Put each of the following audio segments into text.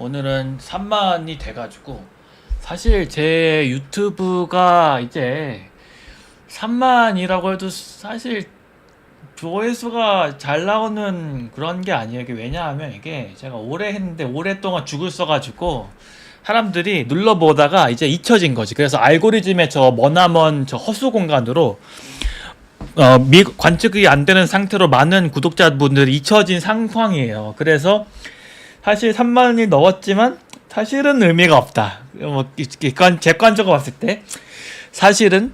오늘은 3만이 돼가지고 사실 제 유튜브가 이제 3만이라고 해도 사실 조회수가 잘 나오는 그런 게 아니에요. 이게 왜냐하면 이게 제가 오래 했는데 오랫동안 죽을 써가지고 사람들이 눌러보다가 이제 잊혀진 거지. 그래서 알고리즘의 저 머나먼 저 허수 공간으로 관측이 안 되는 상태로 많은 구독자분들이 잊혀진 상황이에요. 그래서 사실 3만원이 넘었지만 사실은 의미가 없다. 뭐 객관적으로 봤을 때 사실은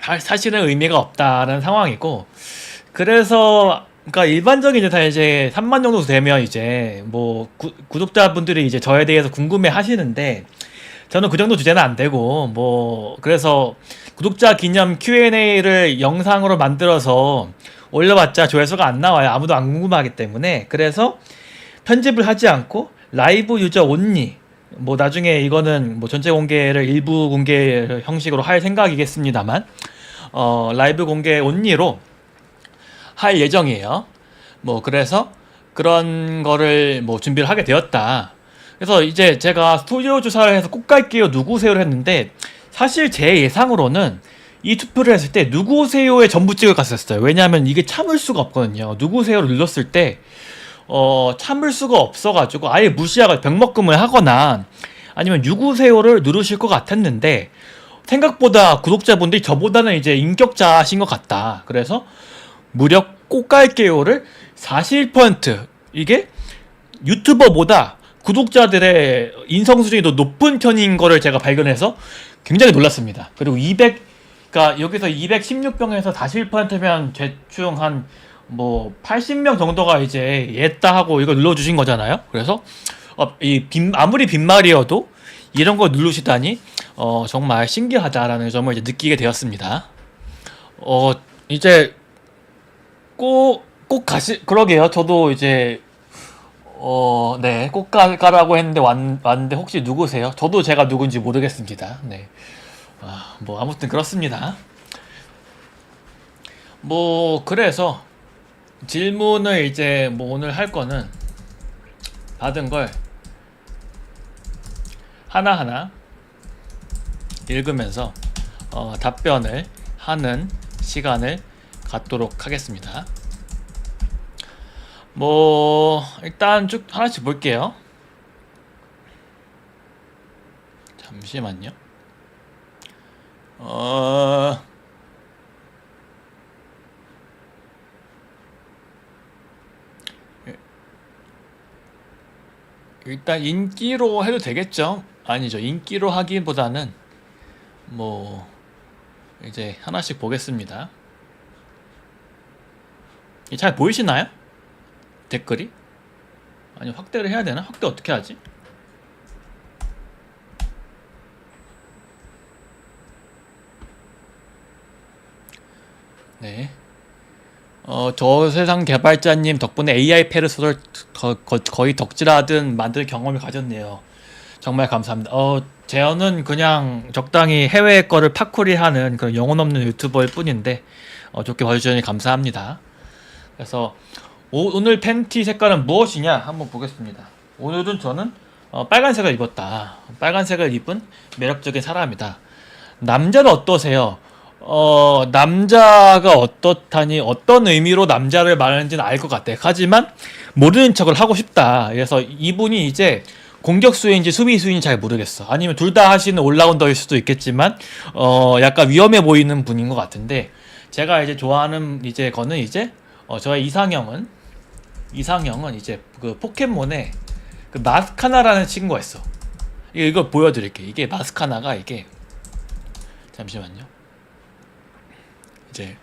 의미가 없다는 상황이고, 그래서 그러니까 일반적인 이제 3만 정도 되면 이제 뭐 구독자분들이 이제 저에 대해서 궁금해 하시는데, 저는 그 정도 주제는 안 되고, 뭐 그래서 구독자 기념 Q&A를 영상으로 만들어서 올려봤자 조회수가 안 나와요. 아무도 안 궁금하기 때문에. 그래서 편집을 하지 않고 라이브 유저 온리, 뭐 나중에 이거는 뭐 전체 공개를 일부 공개 형식으로 할 생각이겠습니다만, 라이브 공개 온리로 할 예정이에요. 뭐 그래서 그런 거를 뭐 준비를 하게 되었다. 그래서 이제 제가 스튜디오 조사를 해서 꼭 갈게요 누구세요를 했는데, 사실 제 예상으로는 이 투표를 했을 때 누구세요에 전부 찍을 갔었어요. 왜냐하면 이게 참을 수가 없거든요. 누구세요를 눌렀을 때 참을 수가 없어가지고 아예 무시하고 병먹금을 하거나 아니면 누구세요를 누르실 것 같았는데, 생각보다 구독자분들이 저보다는 이제 인격자신 것 같다. 그래서 무려 꼭 갈게요를 41%, 이게 유튜버보다 구독자들의 인성 수준이 더 높은 편인 거를 제가 발견해서 굉장히 놀랐습니다. 그리고 그러니까 여기서 216명에서 41%면 대충 한 뭐 80명 정도가 이제 예따 하고 이거 눌러주신 거잖아요. 그래서 아무리 빈말이어도 이런 거 누르시다니 정말 신기하다라는 점을 이제 느끼게 되었습니다. 이제 꼭 그러게요. 저도 이제 네, 꼭 가라고 했는데 왔는데 혹시 누구세요? 저도 제가 누군지 모르겠습니다. 네. 뭐 아무튼 그렇습니다. 뭐 그래서 질문을 이제 뭐 오늘 할 거는 받은 걸 하나하나 읽으면서 답변을 하는 시간을 갖도록 하겠습니다. 뭐 일단 쭉 하나씩 볼게요. 잠시만요. 일단 인기로 해도 되겠죠? 아니죠. 인기로 하기보다는 뭐 이제 하나씩 보겠습니다. 잘 보이시나요? 댓글이? 아니 확대를 해야 되나? 확대 어떻게 하지? 네. 저세상 개발자님 덕분에 AI 페르소를 거의 덕질하듯 만들 경험을 가졌네요. 정말 감사합니다. 저는 그냥 적당히 해외 거를 팝쿠리 하는 그런 영혼 없는 유튜버일 뿐인데, 좋게 봐주셔서 감사합니다. 그래서 오늘 팬티 색깔은 무엇이냐 한번 보겠습니다. 오늘은 저는 빨간색을 입었다. 빨간색을 입은 매력적인 사람이다. 남자는 어떠세요? 남자가 어떻다니, 어떤 의미로 남자를 말하는지는 알 것 같아. 하지만 모르는 척을 하고 싶다. 그래서 이분이 이제 공격수인지 수비수인지 잘 모르겠어. 아니면 둘 다 하시는 올라운더일 수도 있겠지만 약간 위험해 보이는 분인 것 같은데, 제가 이제 좋아하는 이제 거는 이제 저의 이상형은 이제 그 포켓몬에 그 마스카나라는 친구가 있어. 이거 보여드릴게. 이게 마스카나가 이게, 잠시만요. 이제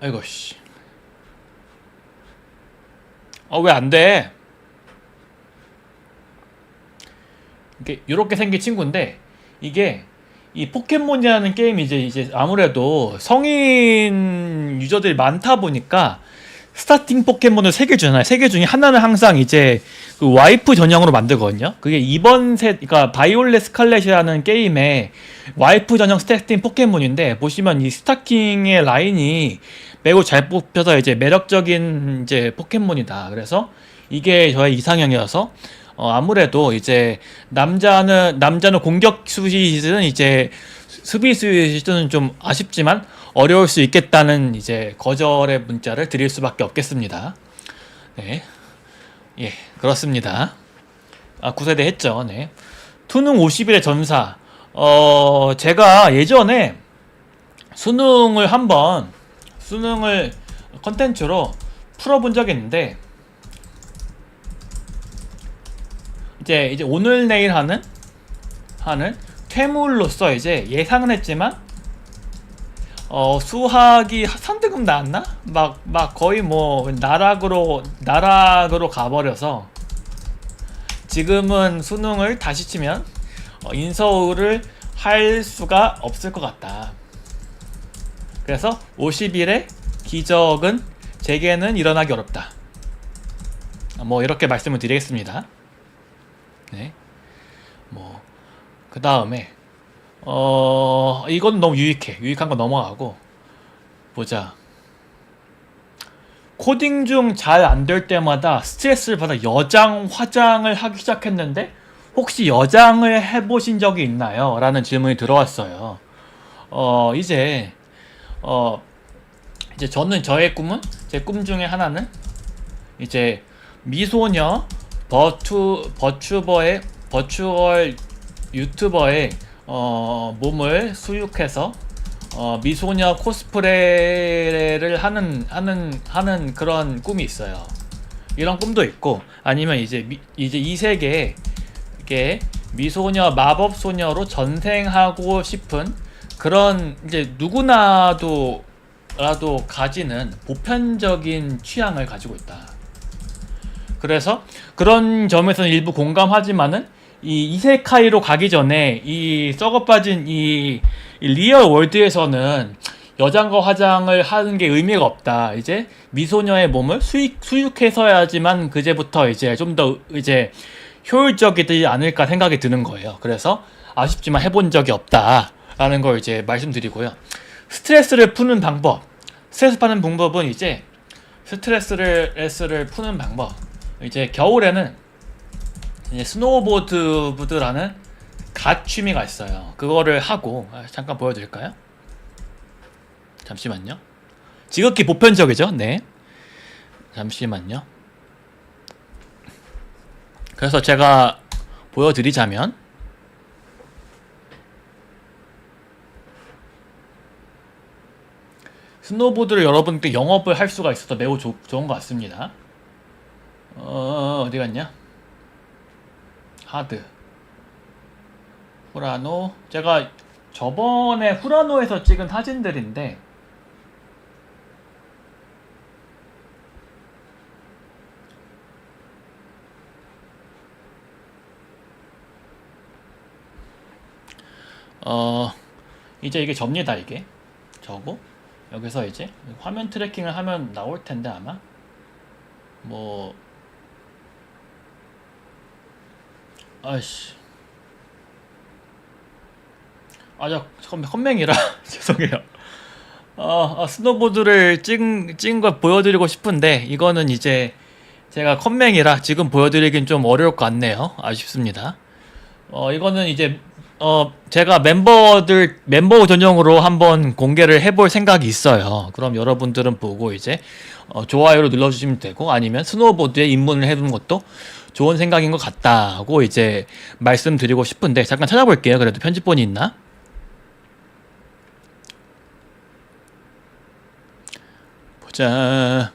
아이고 씨. 왜 안 돼? 이렇게 생긴 친구인데, 이게 이 포켓몬이라는 게임이 이제 아무래도 성인 유저들이 많다 보니까 스타팅 포켓몬을 3개 주잖아요. 3개 중에 하나는 항상 이제 그 와이프 전용으로 만들거든요. 그게 이번 그러니까 바이올렛 스칼렛이라는 게임의 와이프 전용 스타팅 포켓몬인데, 보시면 이 스타팅의 라인이 매우 잘 뽑혀서 이제 매력적인 이제 포켓몬이다. 그래서 이게 저의 이상형이어서 아무래도 이제 남자는 공격 수시는 이제 수비 수시는 좀 아쉽지만 어려울 수 있겠다는 이제 거절의 문자를 드릴 수밖에 없겠습니다. 네, 예, 그렇습니다. 9세대 했죠. 네. 투능 50일의 전사. 제가 예전에 수능을 컨텐츠로 풀어본 적이 있는데, 이제 오늘 내일 하는 퇴물로서 이제 예상은 했지만, 수학이 3등급 나왔나? 막 거의 뭐 나락으로 가버려서 지금은 수능을 다시 치면 인서울을 할 수가 없을 것 같다. 그래서 50일의 기적은 제게는 일어나기 어렵다. 뭐 이렇게 말씀을 드리겠습니다. 네. 뭐 그 다음에 이건 너무 유익한 거 넘어가고 보자. 코딩 중 잘 안 될 때마다 스트레스를 받아 화장을 하기 시작했는데 혹시 여장을 해보신 적이 있나요? 라는 질문이 들어왔어요. 이제 저는 제 꿈 중에 하나는 이제 미소녀 버추얼 유튜버의 몸을 수육해서 미소녀 코스프레를 하는 그런 꿈이 있어요. 이런 꿈도 있고, 아니면 이제 이 세계에 미소녀 마법 소녀로 전생하고 싶은 그런 이제 누구나도 가지는 보편적인 취향을 가지고 있다. 그래서 그런 점에서는 일부 공감하지만은 이 이세카이로 가기 전에 이 썩어빠진 이 리얼 월드에서는 여장과 화장을 하는 게 의미가 없다. 이제 미소녀의 몸을 수육해서야지만 그제부터 이제 좀 더 이제 효율적이지 않을까 생각이 드는 거예요. 그래서 아쉽지만 해본 적이 없다라는 걸 이제 말씀드리고요. 스트레스 푸는 방법은 이제 스트레스를 푸는 방법. 이제 겨울에는 이제 스노우보드라는 갓 취미가 있어요. 그거를 하고, 잠깐 보여드릴까요? 잠시만요. 지극히 보편적이죠? 네. 잠시만요. 그래서 제가 보여드리자면, 스노우보드를 여러분께 영업을 할 수가 있어서 매우 좋은 것 같습니다. 어디 갔냐? 하드 후라노. 제가 저번에 후라노에서 찍은 사진들인데 이제 이게 접니다. 이게 저고, 여기서 이제 화면 트래킹을 하면 나올 텐데 아마 뭐 아이씨, 저 컴맹이라 죄송해요. 스노보드를 찍은 걸 보여드리고 싶은데 이거는 이제 제가 컴맹이라 지금 보여드리긴 좀 어려울 것 같네요. 아쉽습니다. 이거는 이제 제가 멤버 전용으로 한번 공개를 해볼 생각이 있어요. 그럼 여러분들은 보고 이제 좋아요를 눌러주시면 되고, 아니면 스노우보드에 입문을 해두는 것도 좋은 생각인 것 같다고 이제 말씀드리고 싶은데, 잠깐 찾아볼게요. 그래도 편집본이 있나? 보자.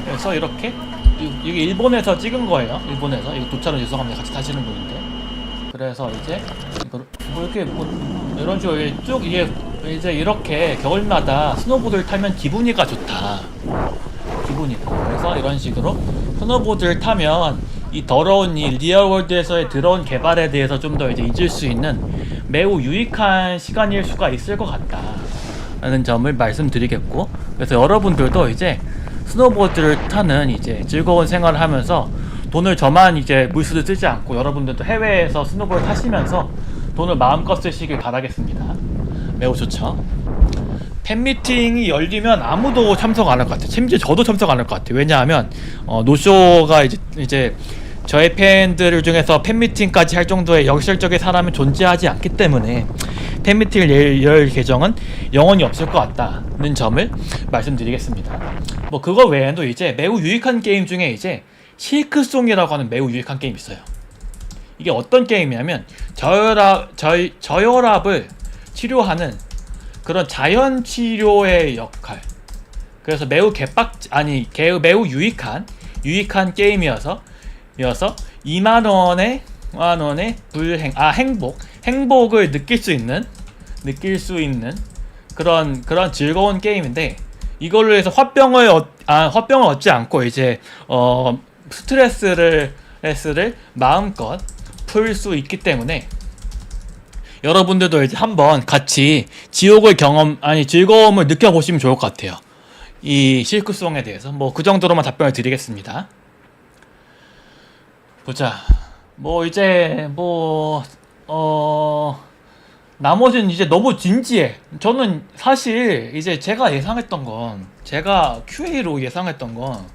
그래서 이렇게 이게 일본에서 찍은 거예요. 일본에서. 이거 도차로 죄송합니다. 같이 타시는 분인데. 그래서 이제 뭐 이렇게 이런 식으로 쭉 이게 이제 이렇게 겨울마다 스노보드를 타면 기분이가 좋다. 기분이다. 그래서 이런 식으로 스노보드를 타면 이 더러운 이 리얼월드에서의 더러운 개발에 대해서 좀 더 이제 잊을 수 있는 매우 유익한 시간일 수가 있을 것 같다 라는 점을 말씀드리겠고, 그래서 여러분들도 이제 스노보드를 타는 이제 즐거운 생활을 하면서 돈을 저만 이제 물수도 쓰지 않고 여러분들도 해외에서 스노보드 타시면서 돈을 마음껏 쓰시길 바라겠습니다. 매우 좋죠. 팬미팅이 열리면 아무도 참석 안 할 것 같아요. 심지어 저도 참석 안 할 것 같아요. 왜냐하면 노쇼가 이제 저의 팬들 중에서 팬미팅까지 할 정도의 역설적인 사람이 존재하지 않기 때문에 팬미팅을 열 계정은 영원히 없을 것 같다는 점을 말씀드리겠습니다. 뭐 그거 외에도 이제 매우 유익한 게임 중에 이제 실크송이라고 하는 매우 유익한 게임이 있어요. 이게 어떤 게임이냐면 저혈압을 치료하는 그런 자연 치료의 역할. 그래서 매우 매우 유익한 게임이어서 2만 원의 행복을 느낄 수 있는 그런 즐거운 게임인데, 이걸로 해서 화병을 얻지 않고 이제 스트레스를 마음껏 풀 수 있기 때문에 여러분들도 이제 한번 같이 즐거움을 느껴보시면 좋을 것 같아요. 이 실크송에 대해서 뭐 그 정도로만 답변을 드리겠습니다. 보자. 뭐 이제 나머지는 이제 너무 진지해. 저는 사실 이제 제가 QA로 예상했던 건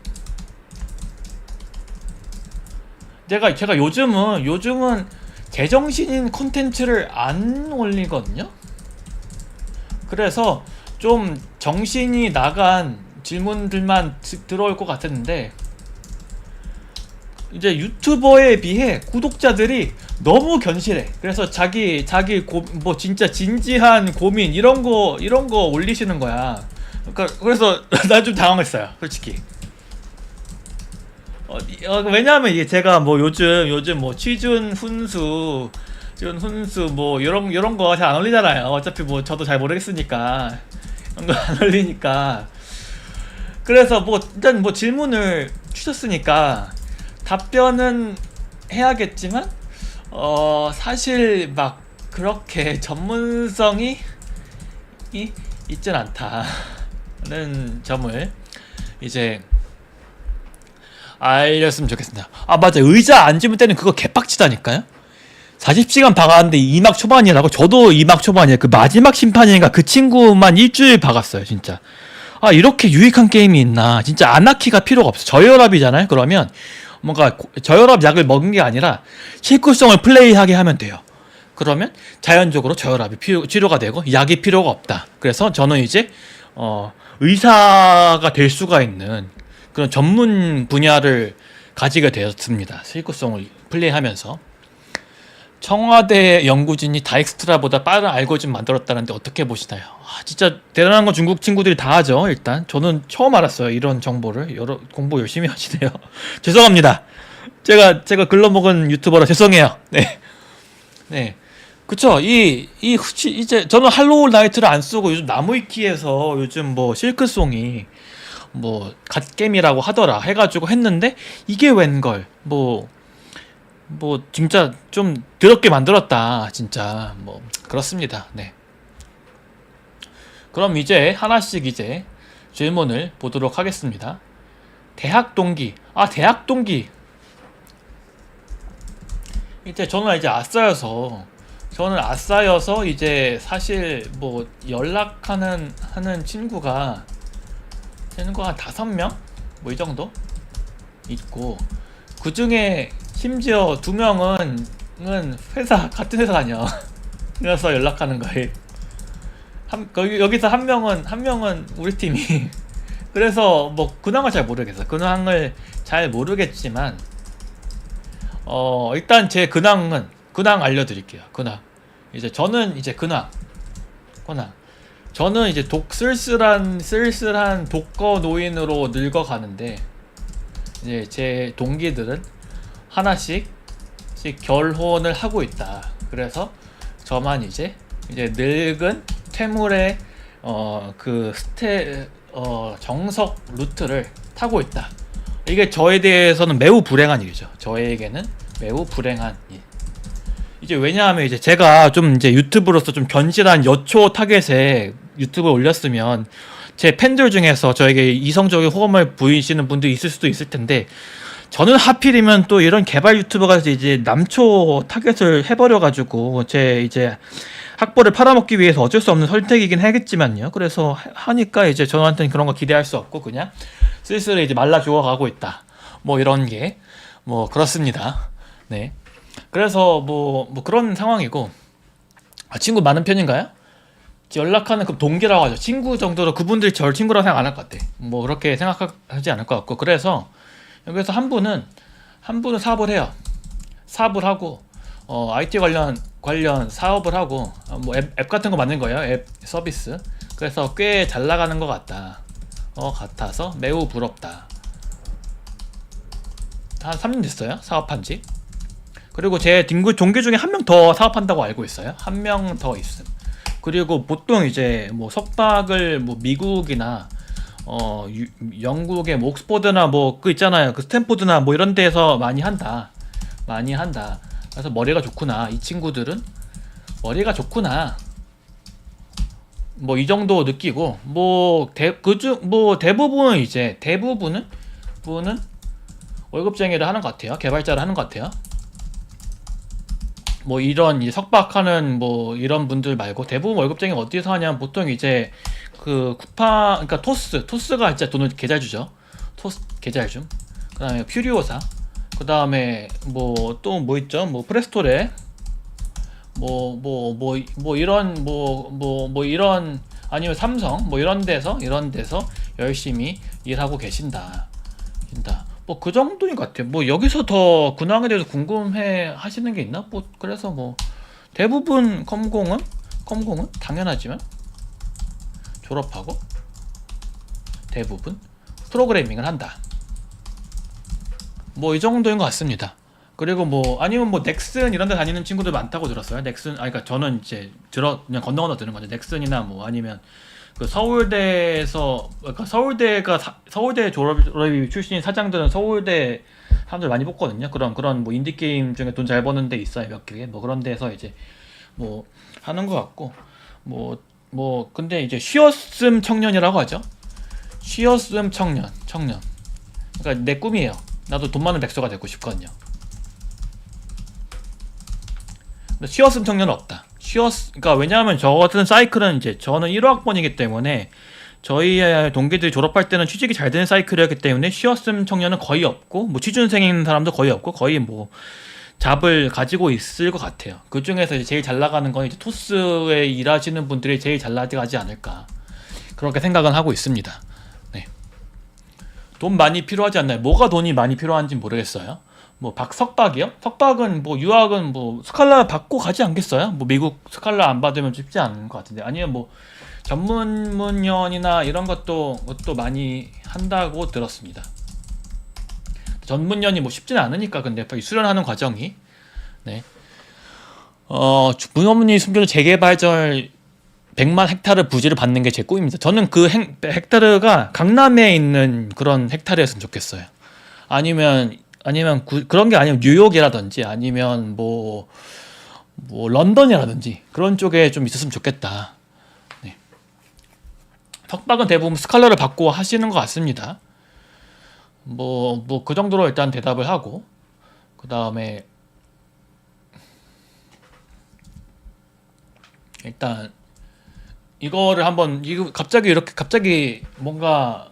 제가 요즘은 제정신인 콘텐츠를 안 올리거든요. 그래서 좀 정신이 나간 질문들만 들어올 것 같았는데, 이제 유튜버에 비해 구독자들이 너무 견실해. 그래서 진짜 진지한 고민 이런 거 올리시는 거야. 그래서 난 좀 당황했어요, 솔직히. 왜냐하면 이게 제가 뭐 요즘 뭐 취준 훈수 뭐 이런 거 잘 안 올리잖아요. 어차피 뭐 저도 잘 모르겠으니까 이런 거 안 올리니까. 그래서 뭐 일단 뭐 질문을 주셨으니까 답변은 해야겠지만 사실 막 그렇게 전문성이 있진 않다는 점을 이제 알렸으면 좋겠습니다. 아 맞아, 의자 앉으면 때는 그거 개빡치다니까요. 40시간 박았는데 2막 초반이라고. 저도 2막 초반이에요. 그 마지막 심판인가 그 친구만 일주일 박았어요 진짜. 아 이렇게 유익한 게임이 있나. 진짜 안아키가 필요가 없어. 저혈압이잖아요. 그러면 뭔가 저혈압 약을 먹은 게 아니라 실크송을 플레이하게 하면 돼요. 그러면 자연적으로 저혈압이 치료가 되고 약이 필요가 없다. 그래서 저는 이제 의사가 될 수가 있는 그런 전문 분야를 가지게 되었습니다. 실크송을 플레이하면서. 청와대 연구진이 다익스트라보다 빠른 알고리즘 만들었다는데 어떻게 보시나요? 진짜 대단한 건 중국 친구들이 다 하죠. 일단 저는 처음 알았어요. 이런 정보를. 공부 열심히 하시네요. 죄송합니다. 제가 글러먹은 유튜버라 죄송해요. 네. 그쵸. 이제 저는 할로우 나이트를 안 쓰고 요즘 나무위키에서 요즘 뭐 실크송이 뭐 갓겜이라고 하더라 해가지고 했는데 이게 웬걸. 뭐 진짜 좀 더럽게 만들었다 진짜. 뭐 그렇습니다. 네. 그럼 이제 하나씩 이제 질문을 보도록 하겠습니다. 대학 동기. 이제 저는 이제 아싸여서 이제 사실 뭐 연락하는 친구가 한 5명? 뭐 이 정도? 있고, 그 중에 심지어 2명은 같은 회사 다녀. 그래서 연락하는 거예요. 여기서 한 명은 우리 팀이. 그래서 뭐 근황을 잘 모르겠지만 일단 제 근황 알려드릴게요. 이제 저는 이제 저는 이제 쓸쓸한 독거 노인으로 늙어가는데, 이제 제 동기들은 하나씩 결혼을 하고 있다. 그래서 저만 이제 늙은 퇴물의 정석 루트를 타고 있다. 이게 저에 대해서는 매우 불행한 일이죠. 저에게는 매우 불행한 일. 이제 왜냐하면 이제 제가 좀 이제 유튜브로서 좀 견실한 여초 타겟에 유튜브에 올렸으면 제 팬들 중에서 저에게 이성적인 호감을 보이시는 분들이 있을 수도 있을 텐데, 저는 하필이면 또 이런 개발 유튜버가 이제 남초 타겟을 해버려가지고 제 이제 학벌을 팔아먹기 위해서 어쩔 수 없는 선택이긴 하겠지만요. 그래서 하니까 이제 저한테는 그런 거 기대할 수 없고 그냥 슬슬 이제 말라 죽어가고 있다. 뭐 이런 게 뭐 그렇습니다. 네. 그래서 뭐 그런 상황이고, 친구 많은 편인가요? 연락하는 그 동기라고 하죠. 친구 정도로 그분들이 저를 친구라고 생각 안 할 것 같아. 뭐 그렇게 생각하지 않을 것 같고, 그래서 여기서 한 분은 사업을 해요. 사업을 하고 IT 관련 사업을 하고 뭐 앱 같은 거 만든 거예요. 앱 서비스. 그래서 꽤 잘 나가는 것 같아서 매우 부럽다. 한 3년 됐어요. 사업한 지. 그리고 제 동기 중에 한 명 더 사업한다고 알고 있어요. 한 명 더 있음. 그리고 보통 이제 뭐 석박을 뭐 미국이나 영국의 뭐 옥스퍼드나 뭐 그 있잖아요. 그 스탠포드나 뭐 이런 데서 많이 한다. 그래서 머리가 좋구나. 이 친구들은 머리가 좋구나. 뭐 이 정도 느끼고, 뭐 대부분은 월급쟁이를 하는 것 같아요. 개발자를 하는 것 같아요. 뭐 이런 이제 석박하는 뭐 이런 분들 말고 대부분 월급쟁이가 어디서 하냐면 보통 이제 그 그러니까 토스가 진짜 돈을 개잘 주죠. 토스 개잘 줌. 그다음에 퓨리오사. 그다음에 뭐 또 뭐 있죠? 뭐 프레스토레. 이런 아니면 삼성 뭐 이런 데서 열심히 일하고 계신다. 뭐 그 정도인 것 같아요. 뭐 여기서 더 근황에 대해서 궁금해 하시는 게 있나? 뭐 그래서 뭐 대부분 컴공은 당연하지만 졸업하고 대부분 프로그래밍을 한다. 뭐 이 정도인 것 같습니다. 그리고 뭐 아니면 뭐 넥슨 이런 데 다니는 친구들 많다고 들었어요. 넥슨, 그러니까 저는 이제 그냥 건너 들은 거죠. 넥슨이나 뭐 아니면 그 서울대에서, 그러니까 서울대 졸업이 출신인 사장들은 서울대 사람들 많이 뽑거든요. 그런 뭐 인디 게임 중에 돈 잘 버는 데 있어요. 몇 개. 뭐 그런 데서 이제 뭐 하는 것 같고, 근데 이제 쉬었음 청년이라고 하죠. 쉬었음 청년. 그러니까 내 꿈이에요. 나도 돈 많은 백수가 되고 싶거든요. 근데 쉬었음 청년은 없다. 그러니까 왜냐하면 저 같은 사이클은 이제 저는 1호학번이기 때문에 저희 동기들이 졸업할 때는 취직이 잘 되는 사이클이었기 때문에 쉬었음 청년은 거의 없고, 뭐 취준생인 사람도 거의 없고, 거의 뭐 잡을 가지고 있을 것 같아요. 그 중에서 이제 제일 잘 나가는 건 이제 토스에 일하시는 분들이 제일 잘 나가지 않을까, 그렇게 생각은 하고 있습니다. 네. 돈 많이 필요하지 않나요? 뭐가 돈이 많이 필요한지 모르겠어요. 뭐 석박이요? 석박은 뭐 유학은 뭐 스칼라 받고 가지 않겠어요? 뭐 미국 스칼라 안 받으면 쉽지 않은 것 같은데, 아니면 뭐 전문연이나 이런 것도 많이 한다고 들었습니다. 전문연이 뭐 쉽지는 않으니까. 근데 수련하는 과정이, 네. 부모님 숨겨둔 재개발절 100만 헥타르 부지를 받는 게 제 꿈입니다. 저는 그 헥타르가 강남에 있는 그런 헥타르였으면 좋겠어요. 아니면 그런 게 아니면 뉴욕이라든지 아니면 뭐 런던이라든지 그런 쪽에 좀 있었으면 좋겠다. 네. 석박은 대부분 스칼라를 받고 하시는 것 같습니다. 그 정도로 일단 대답을 하고, 그 다음에 일단 이거를 한번, 이거 갑자기 뭔가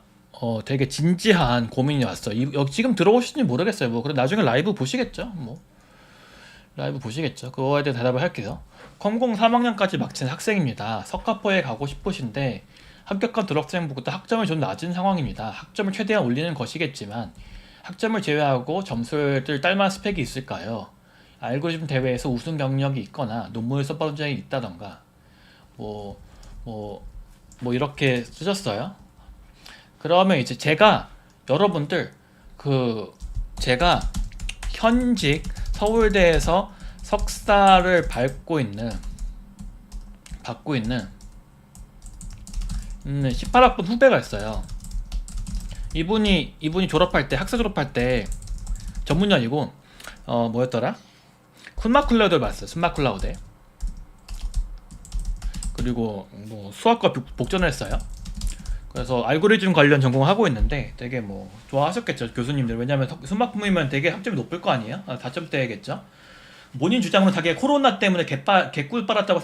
되게 진지한 고민이 왔어. 여기 지금 들어오실지 모르겠어요. 뭐 그래 나중에 라이브 보시겠죠. 그거에 대해 대답을 할게요. 컴공 3학년까지 마친 학생입니다. 석가포에 가고 싶으신데 합격한 졸업생보다 학점이 좀 낮은 상황입니다. 학점을 최대한 올리는 것이겠지만 학점을 제외하고 점수를 딸만한 스펙이 있을까요? 알고리즘 대회에서 우승 경력이 있거나 논문을 써본 적이 있다던가 이렇게 쓰셨어요. 그러면 이제 여러분들 제가 현직 서울대에서 석사를 받고 있는 18학번 후배가 있어요. 이분이 졸업할 때, 학사 졸업할 때 전문연이고 뭐였더라? 쿤마클라우드를 봤어요. 순마클라우드. 그리고 뭐 수학과 복전을 했어요. 그래서 알고리즘 관련 전공을 하고 있는데 되게 뭐 좋아하셨겠죠, 교수님들. 왜냐면 순마품이면 되게 학점이 높을 거 아니에요? 4점대겠죠. 본인 주장으로 자기가 코로나 때문에 개꿀 빨았다고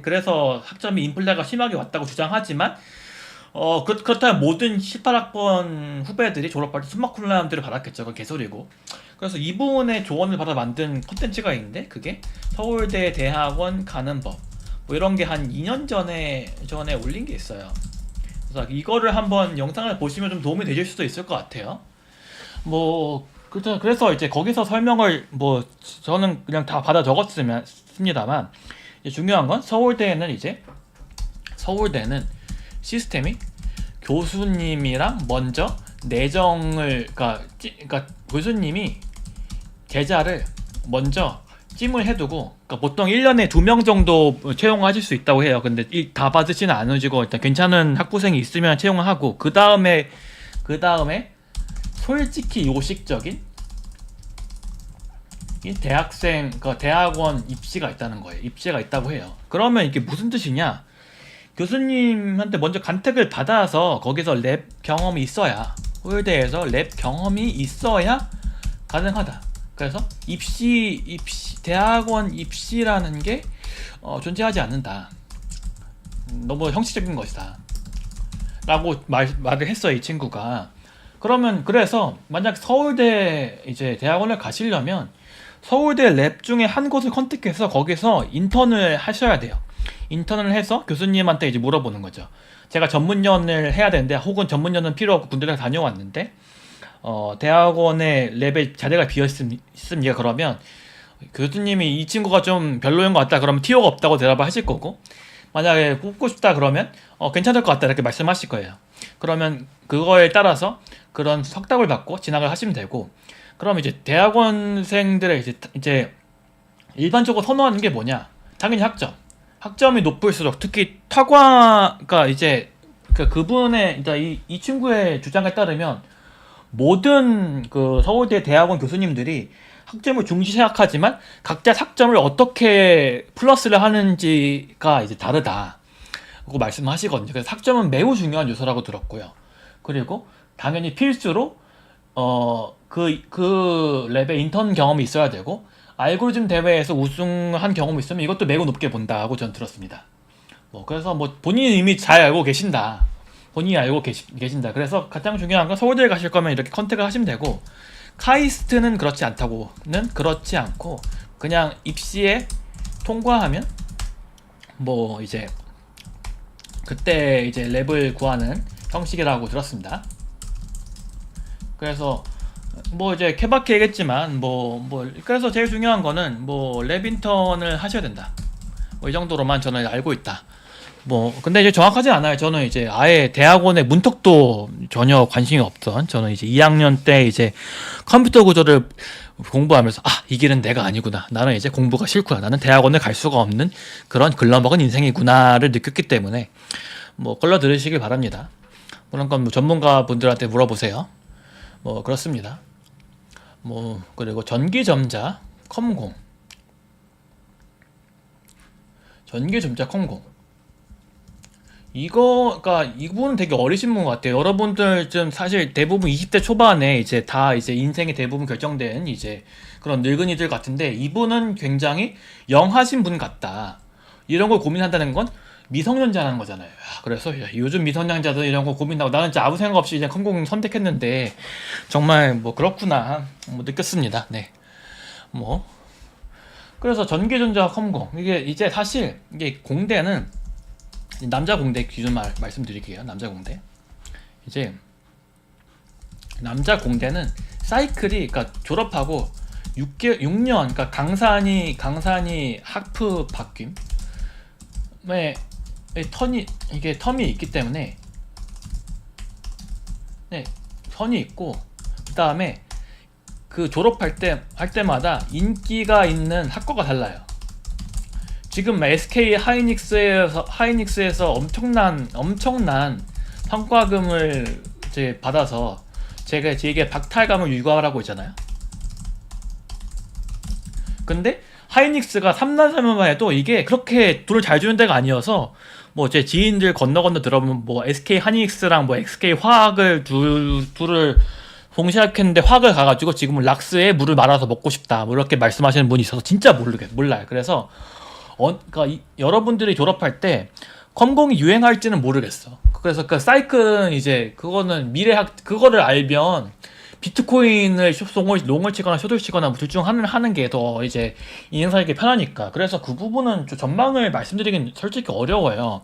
그래서 학점이 인플레가 심하게 왔다고 주장하지만 그렇다면 모든 18학번 후배들이 졸업할 때 순마쿨람들을 받았겠죠. 그건 개소리고. 그래서 이분의 조언을 받아 만든 컨텐츠가 있는데, 그게 서울대 대학원 가는 법, 뭐 이런 게 한 2년 전에 올린 게 있어요. 그래서 이거를 한번 영상을 보시면 좀 도움이 되실 수도 있을 것 같아요. 뭐 그래서 이제 거기서 설명을 뭐 저는 그냥 다 받아 적었습니다만, 중요한 건 서울대는 시스템이 교수님이랑 먼저 내정을, 그러니까 교수님이 제자를 먼저 찜을 해두고, 그러니까 보통 1년에 2명 정도 채용하실 수 있다고 해요. 근데 다 받으시는 않으시고 일단 괜찮은 학부생이 있으면 채용을 하고, 그 다음에 솔직히 요식적인 이 대학생, 대학원 입시가 있다는 거예요. 입시가 있다고 해요. 그러면 이게 무슨 뜻이냐? 교수님한테 먼저 간택을 받아서 거기서 랩 경험이 있어야, 서울대에서 랩 경험이 있어야 가능하다. 그래서 대학원 입시라는 게 존재하지 않는다. 너무 형식적인 것이다. 라고 말을 했어요, 이 친구가. 그래서 만약 서울대 이제 대학원을 가시려면 서울대 랩 중에 한 곳을 컨택해서 거기서 인턴을 하셔야 돼요. 인턴을 해서 교수님한테 이제 물어보는 거죠. 제가 전문연을 해야 되는데, 혹은 전문연은 필요 없고 군대를 다녀왔는데 대학원에 랩에 자리가 비어 있습니까? 그러면 교수님이 이 친구가 좀 별로인 것 같다 그러면 티오가 없다고 대답을 하실 거고, 만약에 뽑고 싶다 그러면 괜찮을 것 같다 이렇게 말씀하실 거예요. 그러면 그거에 따라서 그런 석답을 받고 진학을 하시면 되고, 그럼 이제 대학원생들의 이제 일반적으로 선호하는 게 뭐냐? 당연히 학점이 높을수록, 특히 그러니까 이제 그분의 이 친구의 주장에 따르면 모든 그 서울대 대학원 교수님들이 학점을 중시 생각하지만 각자 학점을 어떻게 플러스를 하는지가 이제 다르다 고 말씀하시거든요. 그래서 학점은 매우 중요한 요소라고 들었고요. 그리고 당연히 필수로 그 랩에 인턴 경험이 있어야 되고, 알고리즘 대회에서 우승한 경험이 있으면 이것도 매우 높게 본다고 전 들었습니다. 그래서 본인이 이미 잘 알고 계신다. 본인이 알고 계신다. 그래서 가장 중요한 건 서울대에 가실 거면 이렇게 컨택을 하시면 되고, 카이스트는 그렇지 않고 그냥 입시에 통과하면 이제 그때 이제 랩을 구하는 형식이라고 들었습니다. 그래서 이제 케바케 얘기했지만 그래서 제일 중요한 거는 랩 인턴을 하셔야 된다. 이 정도로만 저는 알고 있다. 근데 이제 정확하진 않아요. 저는 이제 아예 대학원의 문턱도 전혀 관심이 없던, 저는 이제 2학년 때 이제 컴퓨터 구조를 공부하면서 이 길은 내가 아니구나. 나는 이제 공부가 싫구나. 나는 대학원을 갈 수가 없는 그런 글러먹은 인생이구나를 느꼈기 때문에 걸러 들으시길 바랍니다. 그런 건 전문가 분들한테 물어보세요. 그렇습니다. 그리고 전기전자 컴공 그러니까 이분은 되게 어리신 분 같아요. 여러분들 좀 사실 대부분 20대 초반에 이제 다 이제 인생의 대부분 결정된 이제 그런 늙은이들 같은데, 이분은 굉장히 영하신 분 같다. 이런 걸 고민한다는 건 미성년자라는 거잖아요. 그래서 요즘 미성년자들 이런 거 고민하고, 나는 진짜 아무 생각 없이 그냥 컴공 선택했는데 정말 그렇구나 느꼈습니다. 네. 그래서 전기전자 컴공, 이게 이제 사실 이게 공대는 남자 공대 기준 말씀드릴게요. 남자 공대. 이제 남자 공대는 사이클이, 그러니까 졸업하고 6년, 그러니까 강산이 하프 바뀜 텀이 있기 때문에, 네, 선이 있고, 그 다음에 그 졸업할 때마다 인기가 있는 학과가 달라요. 지금 SK 하이닉스에서 엄청난 성과금을 이제 받아서 제게 박탈감을 유발하고 있잖아요. 근데 하이닉스가 3난 3연만 해도 이게 그렇게 돈을 잘 주는 데가 아니어서 뭐 제 지인들 건너 들어보면 뭐 SK 하이닉스랑 뭐 SK 화학을 둘을 동시에 했는데 화학을 가가지고 지금은 락스에 물을 말아서 먹고 싶다 뭐 이렇게 말씀하시는 분이 있어서 진짜 몰라요. 그래서 그러니까 여러분들이 졸업할 때 컴공이 유행할지는 모르겠어. 그래서 그 사이클은 이제 그거는 그거를 알면 비트코인을 롱을 치거나 숏을 치거나 둘 중 하는 게 더 이제 인생살기 편하니까. 그래서 그 부분은 좀 전망을 말씀드리긴 솔직히 어려워요.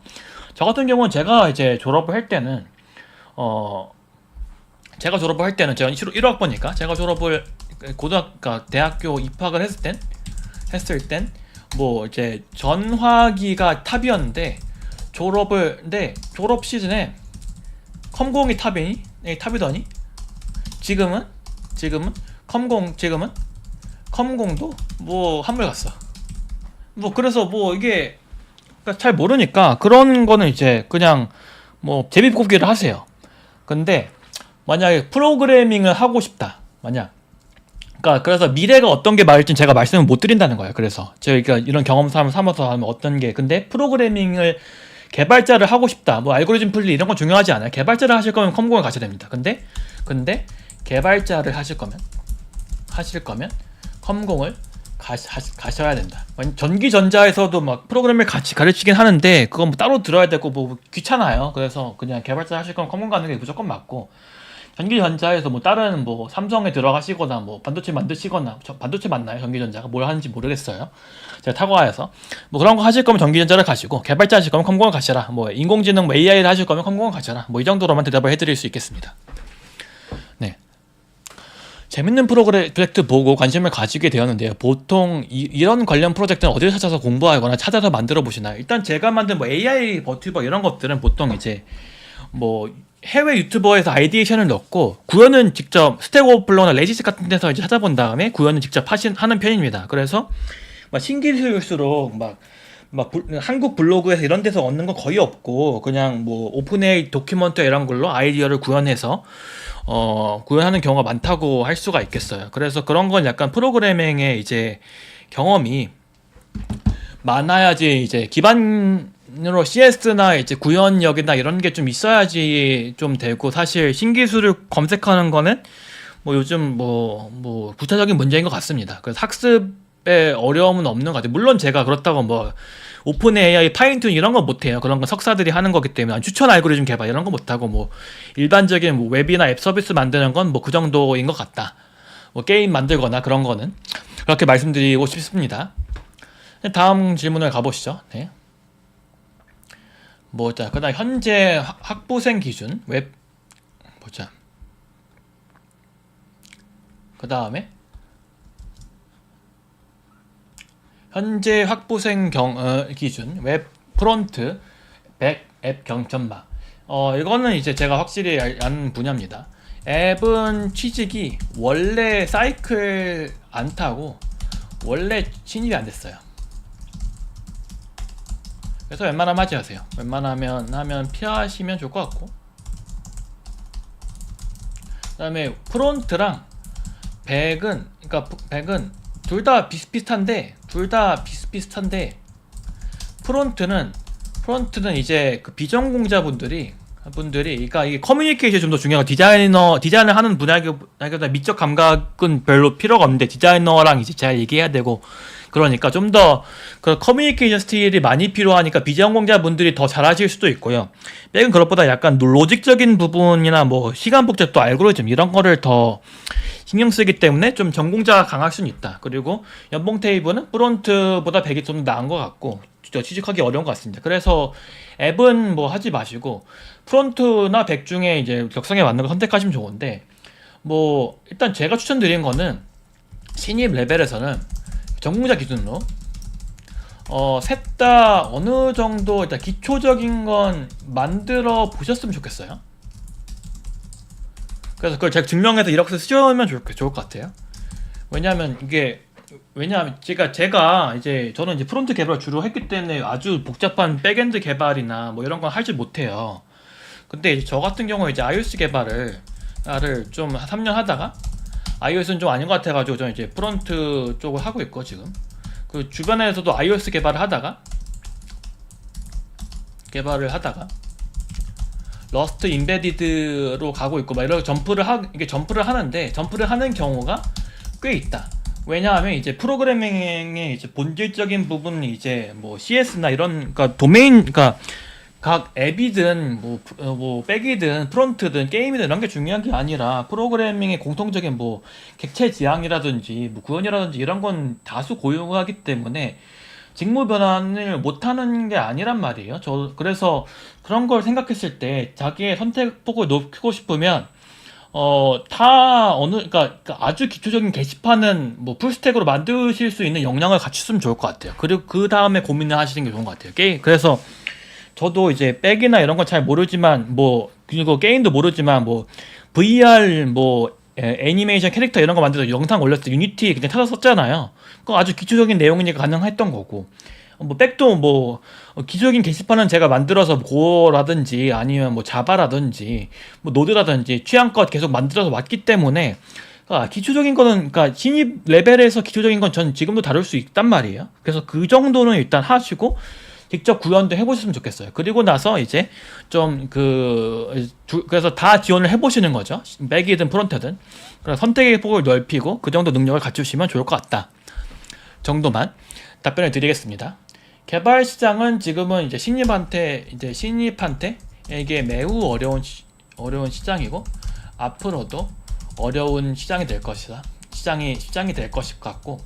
저 같은 경우는 제가 이제 졸업을 할 때는 제가 1학번이니까 제가 졸업을 그러니까 대학교 입학을 했을 땐 뭐 이제 전화기가 탑이었는데 졸업 시즌에 컴공이 탑이더니 지금은 컴공도 뭐 한물 갔어. 뭐 그래서 뭐 이게 잘 모르니까 그런 거는 이제 그냥 뭐 제비뽑기를 하세요. 근데 만약에 프로그래밍을 하고 싶다. 그래서 미래가 어떤 게 맞을지는 제가 말씀을 못 드린다는 거예요. 그래서 제가 이런 경험 삼아서 하면 어떤 게, 근데 프로그래밍을 개발자를 하고 싶다. 뭐 알고리즘 풀이 이런 건 중요하지 않아요. 개발자를 하실 거면 컴공을 가셔야 됩니다. 근데 개발자를 하실 거면 컴공을 가셔야 된다. 전기전자에서도 막 프로그램을 같이 가르치긴 하는데 그건 뭐 따로 들어야 되고 뭐 귀찮아요. 그래서 그냥 개발자 하실 거면 컴공 가는 게 무조건 맞고, 전기전자에서 뭐 다른 뭐 삼성에 들어가시거나 뭐 반도체 만드시거나, 반도체 맞나요? 전기전자가 뭘 하는지 모르겠어요. 제가 타과해서 뭐 그런 거 하실 거면 전기전자를 가시고, 개발자 하실 거면 컴공을 가셔라. 뭐 인공지능 뭐 AI를 하실 거면 컴공을 가셔라. 뭐 이 정도로만 대답을 해드릴 수 있겠습니다. 네. 재밌는 프로젝트 보고 관심을 가지게 되었는데요. 보통 이런 관련 프로젝트는 어디를 찾아서 공부하거나 찾아서 만들어 보시나요? 일단 제가 만든 뭐 AI 버튜버 이런 것들은 보통 이제 뭐 해외 유튜버에서 아이디에이션을 넣고 구현은 직접 스택 오버플로우나 레지스 같은 데서 이제 찾아본 다음에 구현은 직접 하는 편입니다. 그래서 막 신기술일수록 막 한국 블로그에서 이런 데서 얻는 거 거의 없고, 그냥 뭐 오픈AI 도큐먼트 이런 걸로 아이디어를 구현해서 구현하는 경우가 많다고 할 수가 있겠어요. 그래서 그런 건 약간 프로그래밍의 이제 경험이 많아야지, 이제 기반으로 CS나 이제 구현력이나 이런 게 좀 있어야지 좀 되고, 사실 신기술을 검색하는 거는 뭐 요즘 뭐 구체적인 문제인 것 같습니다. 그래서 학습에 어려움은 없는 것 같아요. 물론 제가 그렇다고 뭐 오픈 AI 파인튠 이런 거 못해요. 그런 건 석사들이 하는 거기 때문에. 추천 알고리즘 개발 이런 거 못하고, 뭐 일반적인 뭐 웹이나 앱 서비스 만드는 건 뭐 그 정도인 것 같다. 뭐 게임 만들거나 그런 거는 그렇게 말씀드리고 싶습니다. 다음 질문을 가보시죠. 네. 자, 그다음 현재 학부생 기준 웹 보자. 그 다음에 현재 학부생 기준 웹 프론트 백 앱 경전마. 이거는 이제 제가 확실히 아는 분야입니다. 앱은 취직이 원래 사이클 안 타고 원래 진입이 안 됐어요. 그래서 웬만하면 하지 마세요. 웬만하면 하면 피하시면 좋을 것 같고, 그 다음에 프론트랑 백은 둘 다 비슷비슷한데 프론트는 이제 그 비전공자분들이 그러니까 이게 커뮤니케이션이 좀 더 중요하고, 디자인을 하는 분야보다 미적 감각은 별로 필요가 없는데 디자이너랑 이제 잘 얘기해야 되고, 그러니까 좀 더 그 커뮤니케이션 스킬이 많이 필요하니까 비전공자분들이 더 잘하실 수도 있고요. 백은 그것보다 약간 로직적인 부분이나 뭐 시간 복잡도 알고리즘 이런 거를 더 신경 쓰기 때문에 좀 전공자가 강할 수는 있다. 그리고 연봉 테이블은 프론트보다 백이 좀 나은 것 같고 취직하기 어려운 것 같습니다. 그래서 앱은 뭐 하지 마시고 프론트나 백 중에 이제 적성에 맞는 거 선택하시면 좋은데, 뭐 일단 제가 추천드리는 거는 신입 레벨에서는 전공자 기준으로 셋 다 어느 정도 일단 기초적인 건 만들어 보셨으면 좋겠어요. 그래서 그걸 제가 증명해서 이렇게 쓰시면 좋을 것 같아요. 왜냐하면 이게 왜냐하면 제가 이제 저는 이제 프론트 개발 주로 했기 때문에 아주 복잡한 백엔드 개발이나 뭐 이런 건 하지 못해요. 근데 이제 저 같은 경우에 이제 iOS 개발을 좀 3년 하다가 iOS는 좀 아닌 것 같아가지고 저는 이제 프론트 쪽을 하고 있고 지금 그 주변에서도 iOS 개발을 하다가 러스트 인베디드로 가고 있고 막 이렇게 점프를 하는데 점프를 하는 경우가 꽤 있다. 왜냐하면 이제 프로그래밍의 이제 본질적인 부분은 이제 뭐 CS나 이런 그러니까 도메인 그러니까 각 앱이든 뭐 백이든 프론트든 게임이든 이런 게 중요한 게 아니라 프로그래밍의 공통적인 뭐 객체 지향이라든지 뭐 구현이라든지 이런 건 다수 고유하기 때문에 직무 변환을 못하는 게 아니란 말이에요. 그래서 그런 걸 생각했을 때 자기의 선택폭을 높이고 싶으면 그러니까 아주 기초적인 게시판은 뭐 풀스택으로 만드실 수 있는 역량을 갖추시면 좋을 것 같아요. 그리고 그 다음에 고민을 하시는 게 좋은 것 같아요. 그래서 저도 이제 백이나 이런 건 잘 모르지만 그리고 게임도 모르지만 VR 애니메이션 캐릭터 이런 거 만들어서 영상 올렸을 때 유니티 그냥 찾아 썼잖아요. 그거 아주 기초적인 내용이니까 가능했던 거고. 백도 기초적인 게시판은 제가 만들어서 고어라든지 아니면 자바라든지 노드라든지 취향껏 계속 만들어서 왔기 때문에 기초적인 거는 그러니까 신입 레벨에서 기초적인 건 전 지금도 다룰 수 있단 말이에요. 그래서 그 정도는 일단 하시고 직접 구현도 해보셨으면 좋겠어요. 그리고 나서 이제 그래서 다 지원을 해보시는 거죠. 백이든 프론트든. 그래서 선택의 폭을 넓히고 그 정도 능력을 갖추시면 좋을 것 같다. 정도만 답변을 드리겠습니다. 개발 시장은 지금은 이제 신입한테 이게 매우 어려운 시장이고 앞으로도 어려운 시장이 될 것이다. 시장이 될 것일 것 같고.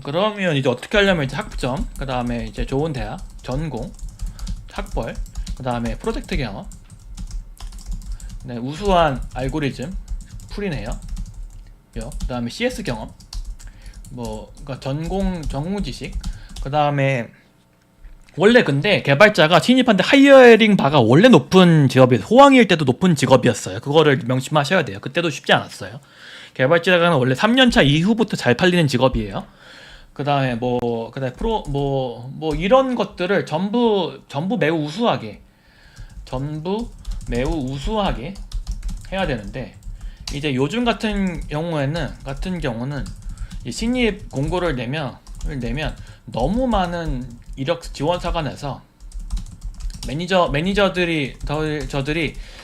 그러면 이제 어떻게 하려면 이제 학점, 그 다음에 이제 좋은 대학, 전공, 학벌, 그 다음에 프로젝트 경험, 네, 우수한 알고리즘 풀이네요. 그 다음에 CS 경험, 그러니까 전공 지식, 그 다음에 원래 근데 개발자가 신입한테 하이어링 바가 원래 높은 직업이에요. 호황일 때도 높은 직업이었어요. 그거를 명심하셔야 돼요. 그때도 쉽지 않았어요. 개발자가 원래 3년차 이후부터 잘 팔리는 직업이에요. 그 다음에 그다음에 이런 것들을 전부 매우 우수하게 해야 되는데, 이제 요즘 같은 경우는 이 신입 공고를 내면 너무 많은 이력 지원사가 내서 매니저들이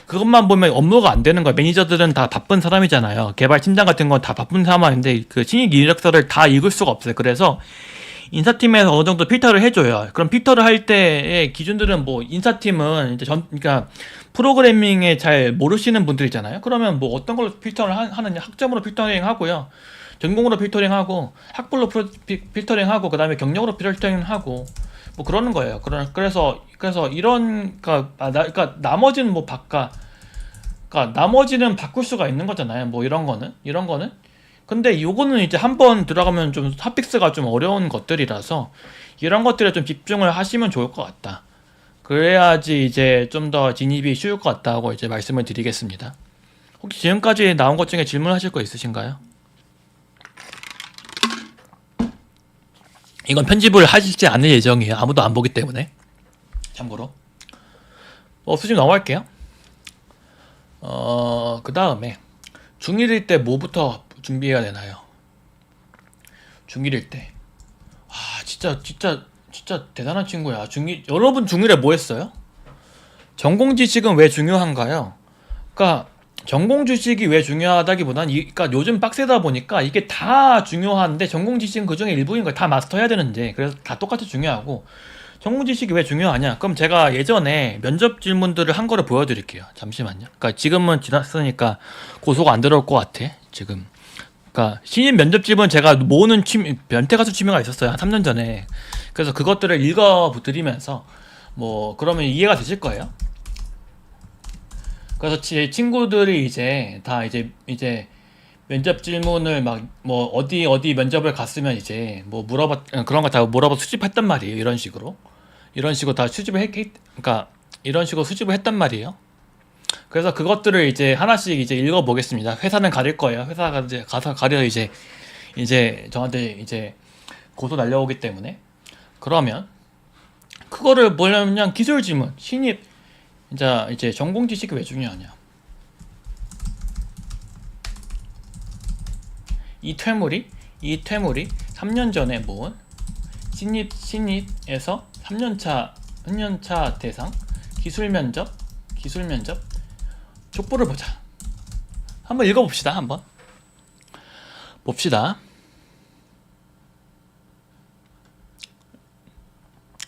그것만 보면 업무가 안 되는 거예요. 매니저들은 다 바쁜 사람이잖아요. 개발 팀장 같은 건 다 바쁜 사람인데 그 신입 이력서를 다 읽을 수가 없어요. 그래서 인사팀에서 어느 정도 필터를 해줘요. 그럼 필터를 할 때의 기준들은 인사팀은 이제 그러니까 프로그래밍에 잘 모르시는 분들이잖아요. 그러면 어떤 걸로 필터를 하느냐? 학점으로 필터링하고요. 전공으로 필터링하고 학벌로 필터링하고 그 다음에 경력으로 필터링하고 그러는 거예요. 그래서 그러니까 나머지는 나머지는 바꿀 수가 있는 거잖아요. 이런 거는. 근데 요거는 이제 한번 들어가면 좀 핫픽스가 좀 어려운 것들이라서 이런 것들에 좀 집중을 하시면 좋을 것 같다. 그래야지 이제 좀 더 진입이 쉬울 것 같다고 이제 말씀을 드리겠습니다. 혹시 지금까지 나온 것 중에 질문하실 거 있으신가요? 이건 편집을 하시지 않을 예정이에요. 아무도 안 보기 때문에. 참고로. 없으시면 넘어갈게요. 그 다음에 중1일 때 뭐부터 준비해야 되나요? 중1일 때. 진짜 대단한 친구야. 여러분 중1에 뭐 했어요? 전공 지식은 왜 중요한가요? 그러니까 전공 지식이 왜 중요하다기보단 그러니까 요즘 빡세다 보니까 이게 다 중요한데 전공 지식은 그 중에 일부인 거예요. 다 마스터해야 되는데. 그래서 다 똑같이 중요하고. 전공 지식이 왜 중요하냐? 그럼 제가 예전에 면접 질문들을 한 거를 보여드릴게요. 잠시만요. 그러니까 지금은 지났으니까 고소가 안 들어올 것 같아. 지금. 그러니까 신입 면접 질문 제가 모으는 변태 가수 취미가 있었어요. 한 3년 전에. 그래서 그것들을 읽어드리면서 그러면 이해가 되실 거예요. 그래서 제 친구들이 이제 다 이제 면접 질문을 어디 면접을 갔으면 이제 그런 거 다 물어봐 수집했단 말이에요. 이런 식으로 다 그러니까 이런 식으로 수집을 했단 말이에요. 그래서 그것들을 이제 하나씩 이제 읽어보겠습니다. 회사는 가릴 거예요. 회사가 이제 가서 가려 이제 이제 저한테 이제 고소 날려오기 때문에, 그러면 그거를 뭐냐면 그냥 기술 지문 신입, 이제 전공 지식이 왜 중요하냐. 이 퇴물이 3년 전에 모은 신입에서 3년차 대상 기술 면접 족보를 보자. 한번 읽어봅시다. 한번 봅시다.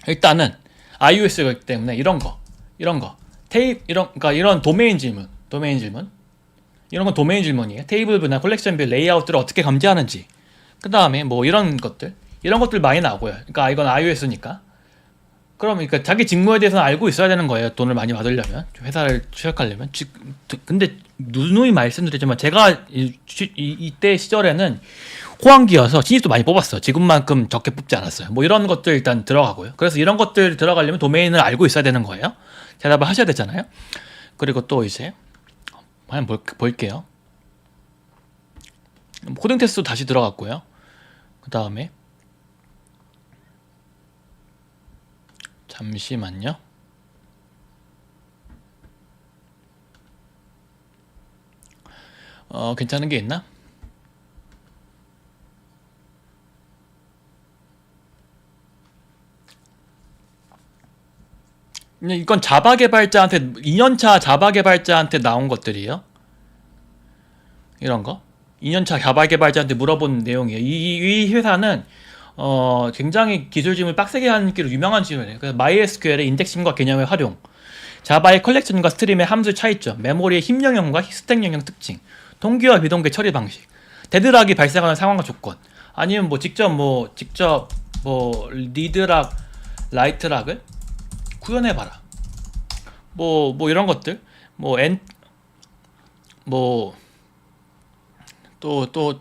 일단은 iOS이기 때문에 이런 거 그러니까 이런 도메인 질문 이런 건 도메인 질문이에요. 테이블 뷰나 컬렉션 뷰 레이아웃들을 어떻게 감지하는지, 그 다음에 뭐 이런 것들 많이 나오고요. 그러니까 이건 iOS니까. 그러니까 자기 직무에 대해서는 알고 있어야 되는 거예요. 돈을 많이 받으려면, 회사를 취직하려면. 근데 누누이 말씀드리지만 제가 이때 시절에는 호황기여서 신입도 많이 뽑았어요. 지금만큼 적게 뽑지 않았어요. 뭐 이런 것들 일단 들어가고요. 그래서 이런 것들 들어가려면 도메인을 알고 있어야 되는 거예요. 대답을 하셔야 되잖아요. 그리고 또 이제 한번 볼게요. 코딩 테스트도 다시 들어갔고요. 그 다음에 잠시만요. 괜찮은 게 있나? 이건 자바 개발자한테 2년차 자바 개발자한테 나온 것들이에요. 이런 거 2년차 자바 개발자한테 물어본 내용이에요. 이 회사는 굉장히 기술 지문을 빡세게 하는 게로 유명한 지문이에요. 그래서 MySQL의 인덱싱과 개념의 활용, 자바의 컬렉션과 스트림의 함수 차이점, 메모리의 힘 영역과 스택 영역 특징, 동기화 비동기 처리 방식, 데드락이 발생하는 상황과 조건, 아니면 직접 리드락, 라이트락을 구현해봐라. 이런 것들, 또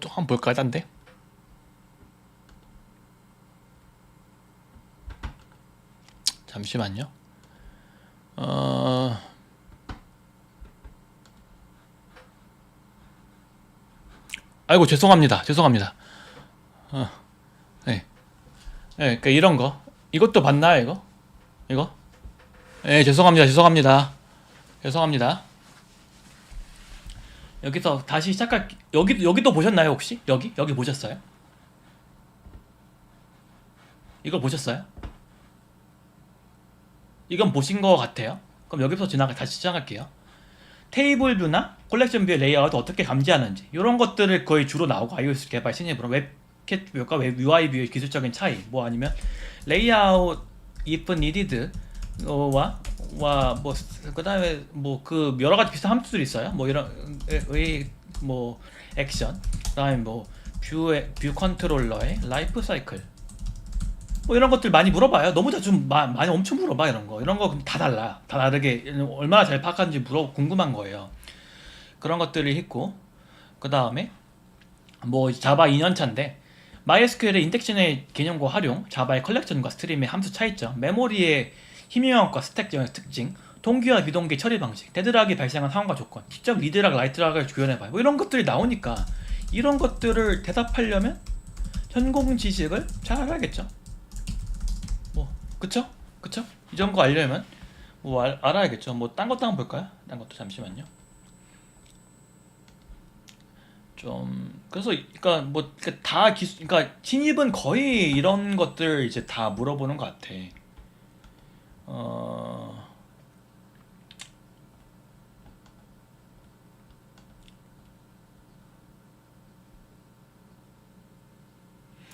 한번 볼까요? 딴데? 잠시만요. 아이고, 죄송합니다. 네. 그러니까 이런 거. 이것도 봤나요, 이거? 네, 죄송합니다. 여기서 다시 여기도 보셨나요, 혹시? 여기 보셨어요? 이거 보셨어요? 이건 보신 것 같아요. 그럼 여기서 다시 시작할게요. 테이블 뷰나 컬렉션 뷰의 레이아웃을 어떻게 감지하는지, 이런 것들을 거의 주로 나오고, iOS 개발 신입으로 웹캣 뷰과 웹 UI 뷰의 기술적인 차이, 아니면 레이아웃 if needed 그다음에 그 여러 가지 비슷한 함수들이 있어요. 이런 액션, 그다음에 뷰 컨트롤러의 라이프 사이클, 이런 것들 많이 물어봐요. 너무 자주 많이 엄청 물어봐. 이런 거 다 달라. 다 다르게 얼마나 잘 파악하는지 궁금한 거예요. 그런 것들이 있고, 그 다음에 자바 2년차인데 MySQL의 인덱션의 개념과 활용, 자바의 컬렉션과 스트림의 함수 차이점, 메모리의 힘 영역과 스택 영역 특징, 동기화 비동기 처리 방식, 데드락이 발생한 상황과 조건, 직접 리드락, 라이트락을 구현해봐요. 이런 것들이 나오니까 이런 것들을 대답하려면 전공 지식을 잘 알아야겠죠. 그쵸? 이런 거 알려면 알아야겠죠. 딴 것도 한번 볼까요? 딴 것도 잠시만요. 그래서 그러니까 신입은 거의 이런 것들 이제 다 물어보는 것 같아.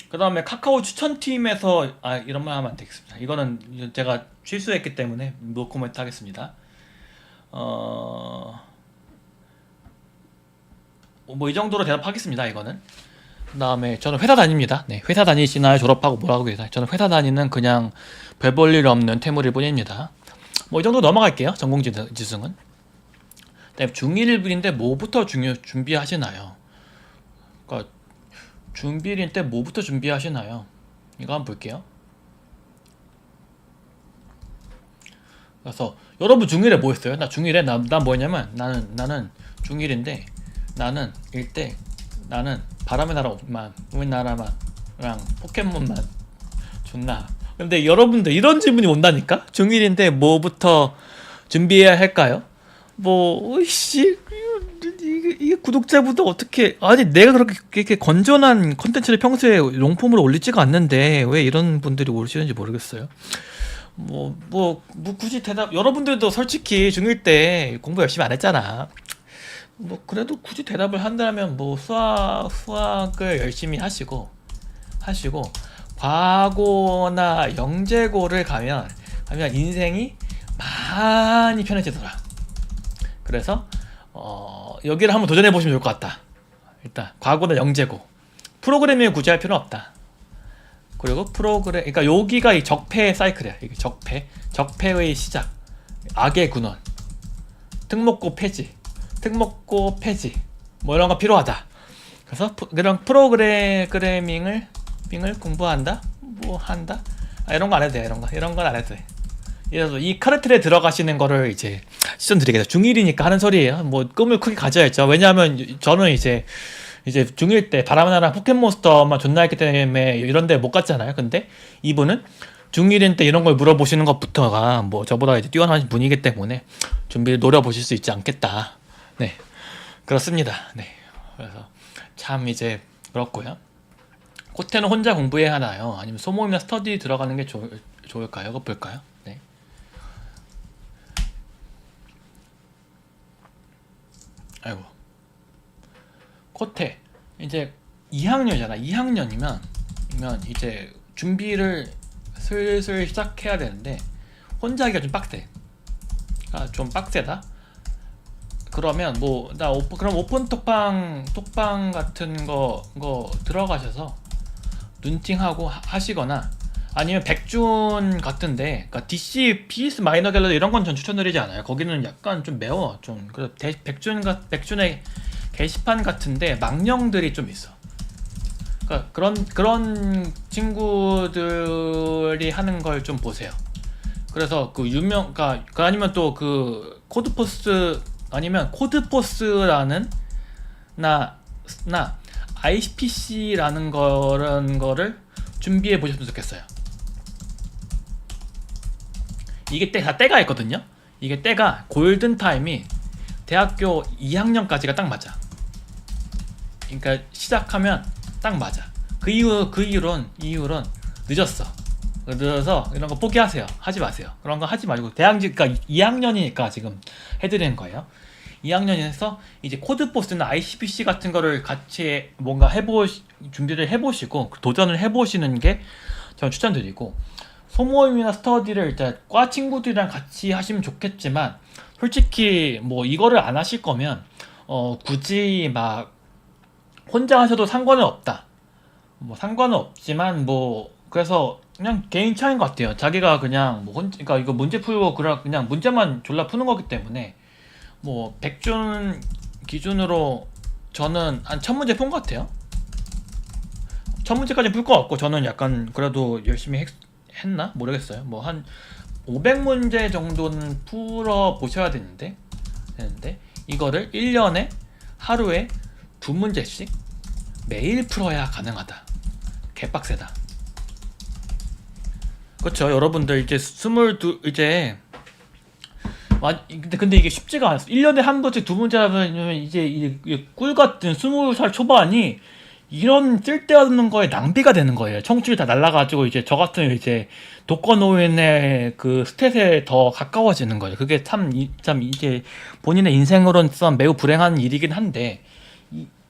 그 다음에 카카오 추천팀에서 이런 말 하면 안 되겠습니다. 이거는 제가 실수했기 때문에 노코멘트 하겠습니다. 이 정도로 대답하겠습니다. 이거는. 그 다음에 저는 회사 다닙니다. 네, 회사 다니시나요? 졸업하고 뭐라고 계세요? 저는 회사 다니는 그냥 별 볼 일 없는 퇴물일 뿐입니다. 이 정도 넘어갈게요. 전공 지승은. 그다음에 중1분인데 뭐부터 준비하시나요? 그러니까 중1인 때 뭐부터 준비하시나요? 이거 한번 볼게요. 그래서 여러분 중1에 뭐 했어요? 나 중1에 나 뭐였냐면 나는 중1인데 나는 나는 바람의 나라만, 우리나라만, 랑 포켓몬만 존나. 근데 여러분들 이런 질문이 온다니까? 중1인데 뭐부터 준비해야 할까요? 뭐, 씨, 이게 구독자부터 어떻게, 아니, 내가 그렇게 건전한 컨텐츠를 평소에 롱폼으로 올리지가 않는데, 왜 이런 분들이 오시는지 모르겠어요. 굳이 대답, 여러분들도 솔직히 중1 때 공부 열심히 안 했잖아. 뭐, 그래도 굳이 대답을 한다면, 뭐, 수학을 열심히 하시고, 과고나 영재고를 가면 인생이 많이 편해지더라. 그래서 여기를 한번 도전해 보시면 좋을 것 같다. 일단 과거나 영재고 프로그래밍을 굳이 할 필요는 없다. 그리고 그러니까 여기가 이 적폐 사이클이야. 이게 적폐의 시작, 악의 군원, 특목고 폐지 뭐 이런 거 필요하다. 그래서 그런 프로그래밍을 공부한다, 뭐 한다, 이런 거 안 해도 돼. 이런 건 안 해도 돼. 그래서 이 카르텔에 들어가시는 거를 이제 추천드리겠다. 중1이니까 하는 소리예요. 뭐 꿈을 크게 가져야죠. 왜냐하면 저는 이제 중1 때 바람나랑 포켓몬스터만 존나 했기 때문에 이런 데 못 갔잖아요. 근데 이분은 중1인 때 이런 걸 물어보시는 것부터가 뭐 저보다 이제 뛰어난 분이기 때문에 준비를 노려보실 수 있지 않겠다. 네, 그렇습니다. 네, 그래서 참 이제 그렇고요. 코테는 혼자 공부해야 하나요? 아니면 소모임이나 스터디 들어가는 게 좋을까요? 이거 볼까요? 네. 아이고. 코테 이제 2학년이잖아. 2학년이면 이제 준비를 슬슬 시작해야 되는데 혼자 하기가 좀 빡세. 좀 빡세다. 그러면 그럼 오픈 톡방 같은 거 들어가셔서 눈팅하고 하시거나 아니면 백준 같은데, 그러니까 DC, PS 마이너 갤러리 이런 건 전 추천드리지 않아요. 거기는 약간 좀 매워. 좀 그래서 백준의 게시판 같은데 망령들이 좀 있어. 그러니까 그런 친구들이 하는 걸 좀 보세요. 그래서 그러니까 아니면 또 그 코드포스라는 나 IPC라는 거를 준비해 보셨으면 좋겠어요. 이게 다 때가 있거든요. 이게 때가 골든타임이 대학교 2학년까지가 딱 맞아. 그러니까 시작하면 딱 맞아. 그 이후론 늦어서 이런 거 포기하세요. 하지 마세요. 그런 거 하지 말고 그러니까 2학년이니까 지금 해드리는 거예요. 2학년에서 이제 코드포스나 ICPC 같은 거를 같이 뭔가 준비를 해보시고 도전을 해보시는 게 저는 추천드리고, 소모임이나 스터디를 일단 과 친구들이랑 같이 하시면 좋겠지만 솔직히 뭐 이거를 안 하실 거면 굳이 막 혼자 하셔도 상관은 없다. 뭐 상관은 없지만 뭐 그래서 그냥 개인 차이인 것 같아요. 자기가 그냥 그러니까 이거 문제 풀고 그냥 문제만 졸라 푸는 거기 때문에 뭐 100준 기준으로 저는 한 1000문제 푼 것 같아요. 1000문제까지 풀 것 같고, 저는 약간 그래도 열심히 했나? 모르겠어요. 뭐 한 500문제 정도는 풀어 보셔야 되는데 이거를 1년에 하루에 2문제씩 매일 풀어야 가능하다. 개빡세다. 그렇죠. 여러분들 이제 22 근데 이게 쉽지가 않았어. 1년에 한 번씩 2문제 하면 이제 꿀 같은 20살 초반이 이런 쓸데없는 거에 낭비가 되는 거예요. 청춘이 다 날라가지고 이제 저 같은 이제 독거노인의 그 스탯에 더 가까워지는 거예요. 그게 참 이제 본인의 인생으로는 매우 불행한 일이긴 한데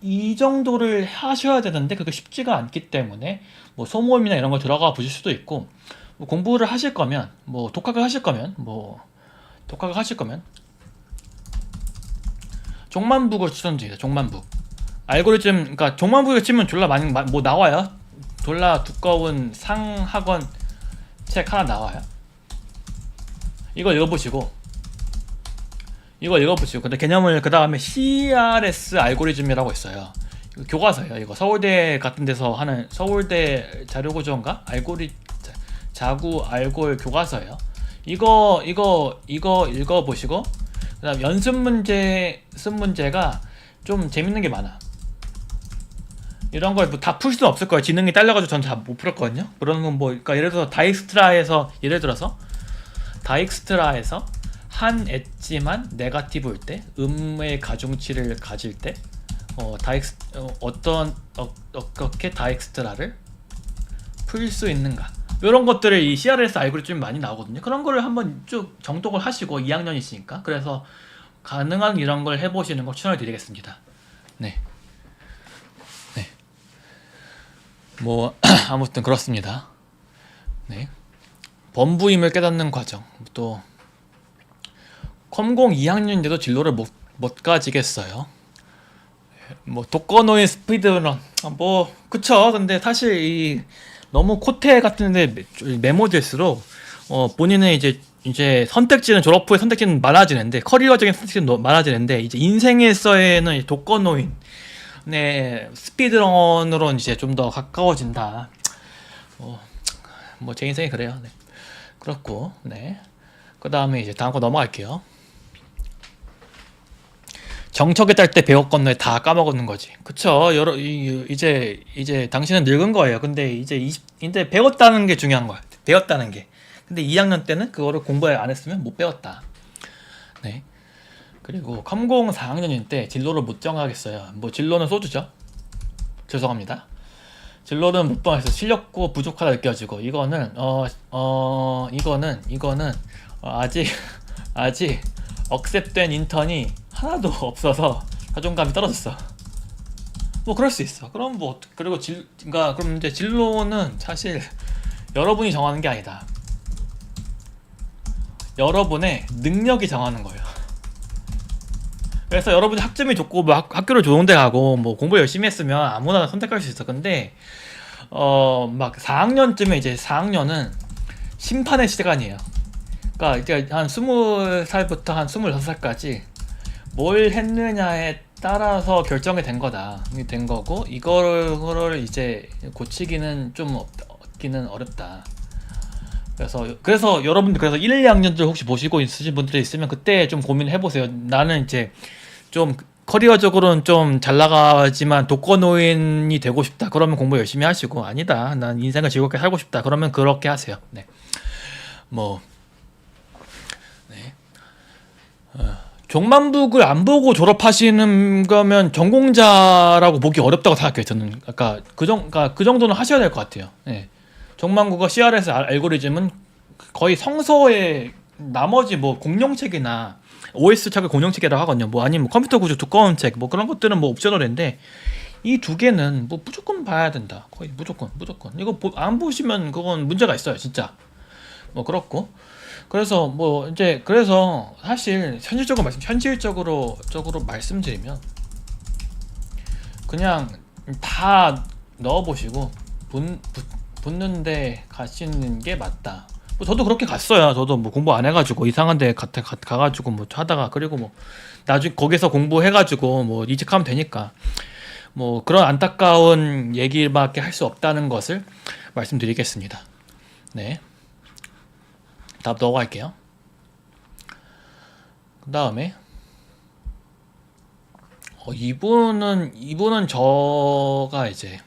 이 정도를 하셔야 되는데 그게 쉽지가 않기 때문에 뭐 소모임이나 이런 거 들어가 보실 수도 있고, 뭐 공부를 하실 거면 독학을 하실 거면 종만북을 추천드립니다. 종만북. 알고리즘, 그러니까 종만북에 치면 졸라 많이 뭐 나와요. 졸라 두꺼운 상학원 책 하나 나와요. 이거 읽어보시고 근데 개념을 그 다음에 CRS 알고리즘이라고 있어요. 이거 교과서예요. 이거 서울대 같은 데서 하는 서울대 자료구조인가? 자구 알골 교과서예요. 이거 읽어보시고, 그 다음 연습 문제 쓴 문제가 좀 재밌는 게 많아. 이런 걸 뭐 다 풀 수는 없을 거예요. 지능이 딸려가지고 전 다 못 풀었거든요. 그런 건 뭐, 그러니까 예를 들어서 예를 들어서 다익스트라에서 한 엣지만 네거티브일 때, 음의 가중치를 가질 때, 어떻게 다익스트라를 풀 수 있는가, 이런 것들을 이 CRS 알고리즘이 많이 나오거든요. 그런 거를 한번 쭉 정독을 하시고, 2학년이시니까 그래서 가능한 이런 걸 해보시는 거 추천해드리겠습니다. 네. 뭐 아무튼 그렇습니다. 네. 범부임을 깨닫는 과정. 또 컴공 2학년인데도 진로를 못 가지겠어요. 뭐 독거노인 스피드런, 뭐 그쵸. 근데 사실 이 너무 코테 같은데 메모될수록 본인은 이제 선택지는, 졸업 후에 선택지는 많아지는데, 커리어적인 선택지는 많아지는데, 이제 인생에서의 독거노인, 네, 스피드런으로 이제 좀 더 가까워진다. 뭐 제 인생이 그래요. 네. 그렇고, 네. 그 다음에 이제 다음 거 넘어갈게요. 정석에 딸 때 배웠건데 다 까먹는 거지. 그쵸. 이제 당신은 늙은 거예요. 근데 이제 배웠다는 게 중요한 거야. 배웠다는 게. 근데 2학년 때는 그거를 공부 안 했으면 못 배웠다. 네. 그리고 컴공 4학년일 때 진로를 못 정하겠어요. 뭐 진로는 소주죠. 죄송합니다. 진로는 못 정해서 실력고 부족하다 느껴지고, 이거는 아직 억셉된 인턴이 하나도 없어서 자존감이 떨어졌어. 뭐 그럴 수 있어. 그럼 뭐, 그리고 그럼 이제 진로는 사실 여러분이 정하는 게 아니다. 여러분의 능력이 정하는 거예요. 그래서 여러분이 학점이 좋고 뭐 학교를 좋은 데 가고 뭐 공부 열심히 했으면 아무나 선택할 수 있어. 근데 막 4학년쯤에, 이제 4학년은 심판의 시간이에요. 그러니까 이제 한 20살부터 한 26살까지 뭘 했느냐에 따라서 결정이 된 거고, 이거를 이제 고치기는 좀 얻기는 어렵다. 그래서 여러분들, 그래서 1, 2학년들 혹시 보시고 있으신 분들이 있으면 그때 좀 고민을 해보세요. 나는 이제 좀 커리어적으로는 좀 잘 나가지만 독거노인이 되고 싶다. 그러면 공부 열심히 하시고, 아니다, 난 인생을 즐겁게 살고 싶다. 그러면 그렇게 하세요. 네. 뭐, 네. 종만북을 안 보고 졸업하시는 거면 전공자라고 보기 어렵다고 생각해요. 저는 아까 그 정도는 하셔야 될 것 같아요. 네. 종만국어 CRS 알고리즘은 거의 성서의 나머지 뭐 공룡책이나 OS 책을 공룡책이라고 하거든요. 뭐 아니면 컴퓨터 구조 두꺼운 책, 뭐 그런 것들은 뭐 옵셔널인데, 이 두 개는 뭐 무조건 봐야 된다. 거의 무조건. 이거 안 보시면 그건 문제가 있어요, 진짜. 뭐 그렇고. 그래서 뭐 이제, 그래서 사실 현실적으로 말씀드리면 그냥 다 넣어보시고 붙는 데 가시는 게 맞다. 뭐 저도 그렇게 갔어요. 저도 뭐 공부 안 해가지고 이상한 데 가가지고 뭐 하다가, 그리고 뭐 나중에 거기서 공부해가지고 뭐 이직하면 되니까, 뭐 그런 안타까운 얘기밖에 할 수 없다는 것을 말씀드리겠습니다. 네. 다음 넘어갈게요. 그 다음에 이분은 저가 이제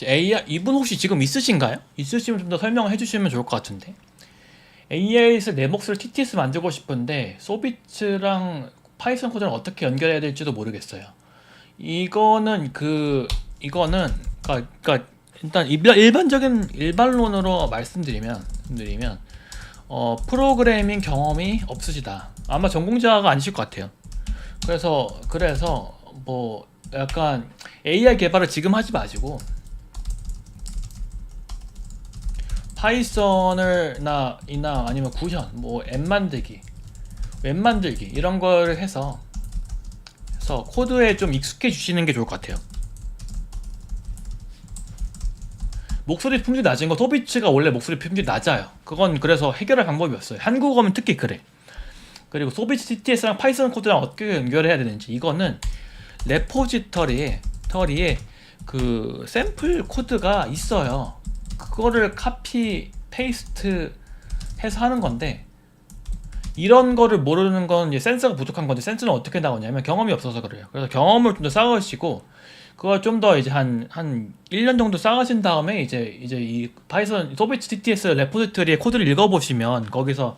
AI, 이분 혹시 지금 있으신가요? 있으시면 좀 더 설명을 해주시면 좋을 것 같은데. AI에서 내 몫을 TTS 만들고 싶은데 소비츠랑 파이썬 코드랑 어떻게 연결해야 될지도 모르겠어요. 이거는 그러니까 일단 일반론으로 말씀드리면 프로그래밍 경험이 없으시다. 아마 전공자가 아니실 것 같아요. 그래서 뭐 약간 AI 개발을 지금 하지 마시고, 파이썬이나 아니면 구현, 뭐 웹 만들기 이런 걸 해서 코드에 좀 익숙해 주시는 게 좋을 것 같아요. 목소리 품질이 낮은 거, 소비츠가 원래 목소리 품질이 낮아요. 그건 그래서 해결할 방법이었어요. 한국어면 특히 그래. 그리고 소비츠 TTS랑 파이썬 코드랑 어떻게 연결해야 되는지, 이거는 레포지터리에 그 샘플 코드가 있어요. 그거를 카피 페이스트 해서 하는 건데, 이런 거를 모르는 건 이제 센서가 부족한 건데, 센서는 어떻게 나오냐면 경험이 없어서 그래요. 그래서 경험을 좀 더 쌓으시고, 그걸 좀 더 이제 한 1년 정도 쌓으신 다음에 이제 이 파이썬 소비트 TTS 레포지토리의 코드를 읽어보시면, 거기서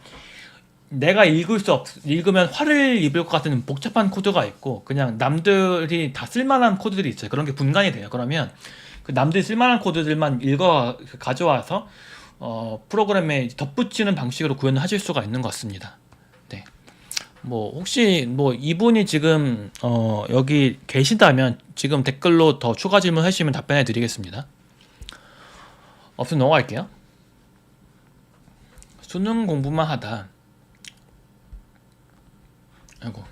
내가 읽으면 화를 입을 것 같은 복잡한 코드가 있고, 그냥 남들이 다 쓸만한 코드들이 있어요. 그런 게 분간이 돼요. 그러면 그 남들이 쓸만한 코드들만 가져와서 프로그램에 덧붙이는 방식으로 구현을 하실 수가 있는 것 같습니다. 네. 뭐 혹시 뭐 이분이 지금 여기 계시다면 지금 댓글로 더 추가 질문 해주시면 답변해 드리겠습니다. 없으면 넘어갈게요. 수능 공부만 하다. 아이고.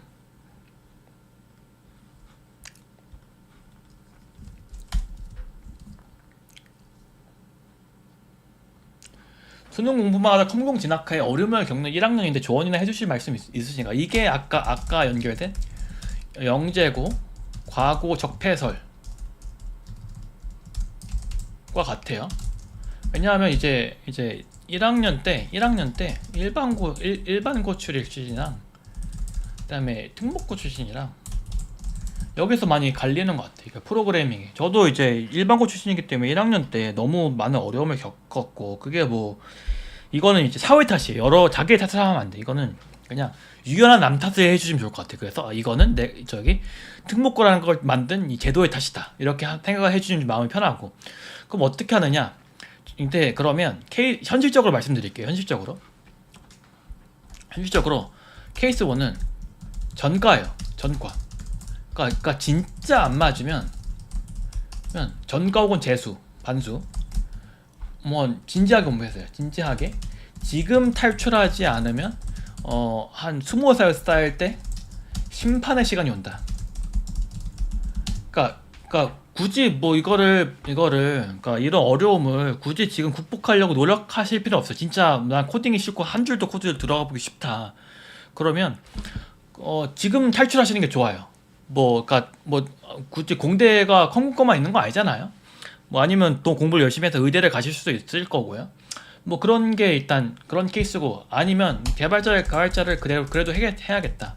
수능 공부만 하다 컴공 진학하에 어려움을 겪는 1학년인데 조언이나 해주실 말씀 있으신가? 이게 아까 연결된 영재고 과고 적폐설과 같아요. 왜냐하면 이제 1학년 때 일반고 출신이랑 그다음에 특목고 출신이랑 여기서 많이 갈리는 것 같아요. 그러니까 프로그래밍이. 저도 이제 일반고 출신이기 때문에 1학년 때 너무 많은 어려움을 겪었고, 그게 뭐 이거는 이제 사회 탓이에요. 여러 자기의 탓을 하면 안 돼. 이거는 그냥 유연한 남 탓을 해주시면 좋을 것 같아요. 그래서 이거는 특목고라는 걸 만든 이 제도의 탓이다, 이렇게 생각을 해주시면 마음이 편하고. 그럼 어떻게 하느냐? 근데 그러면 현실적으로 말씀드릴게요. 현실적으로 케이스 1은 전과예요. 전과. 그러니까 진짜 안 맞으면 전과 혹은 재수, 반수, 뭐 진지하게 공부했어요. 진지하게. 지금 탈출하지 않으면 한 20살 쌓일 때 심판의 시간이 온다. 그러니까 굳이 뭐 이거를 그러니까 이런 어려움을 굳이 지금 극복하려고 노력하실 필요 없어요. 진짜 난 코딩이 싫고 한 줄도 코드를 들어가 보기 쉽다. 그러면 지금 탈출하시는 게 좋아요. 그러니까 굳이 공대가 컴퓨터만 있는 거 아니잖아요. 뭐 아니면 또 공부를 열심히 해서 의대를 가실 수도 있을 거고요. 뭐 그런 게 일단 그런 케이스고, 아니면 개발자를 그래도 해야겠다.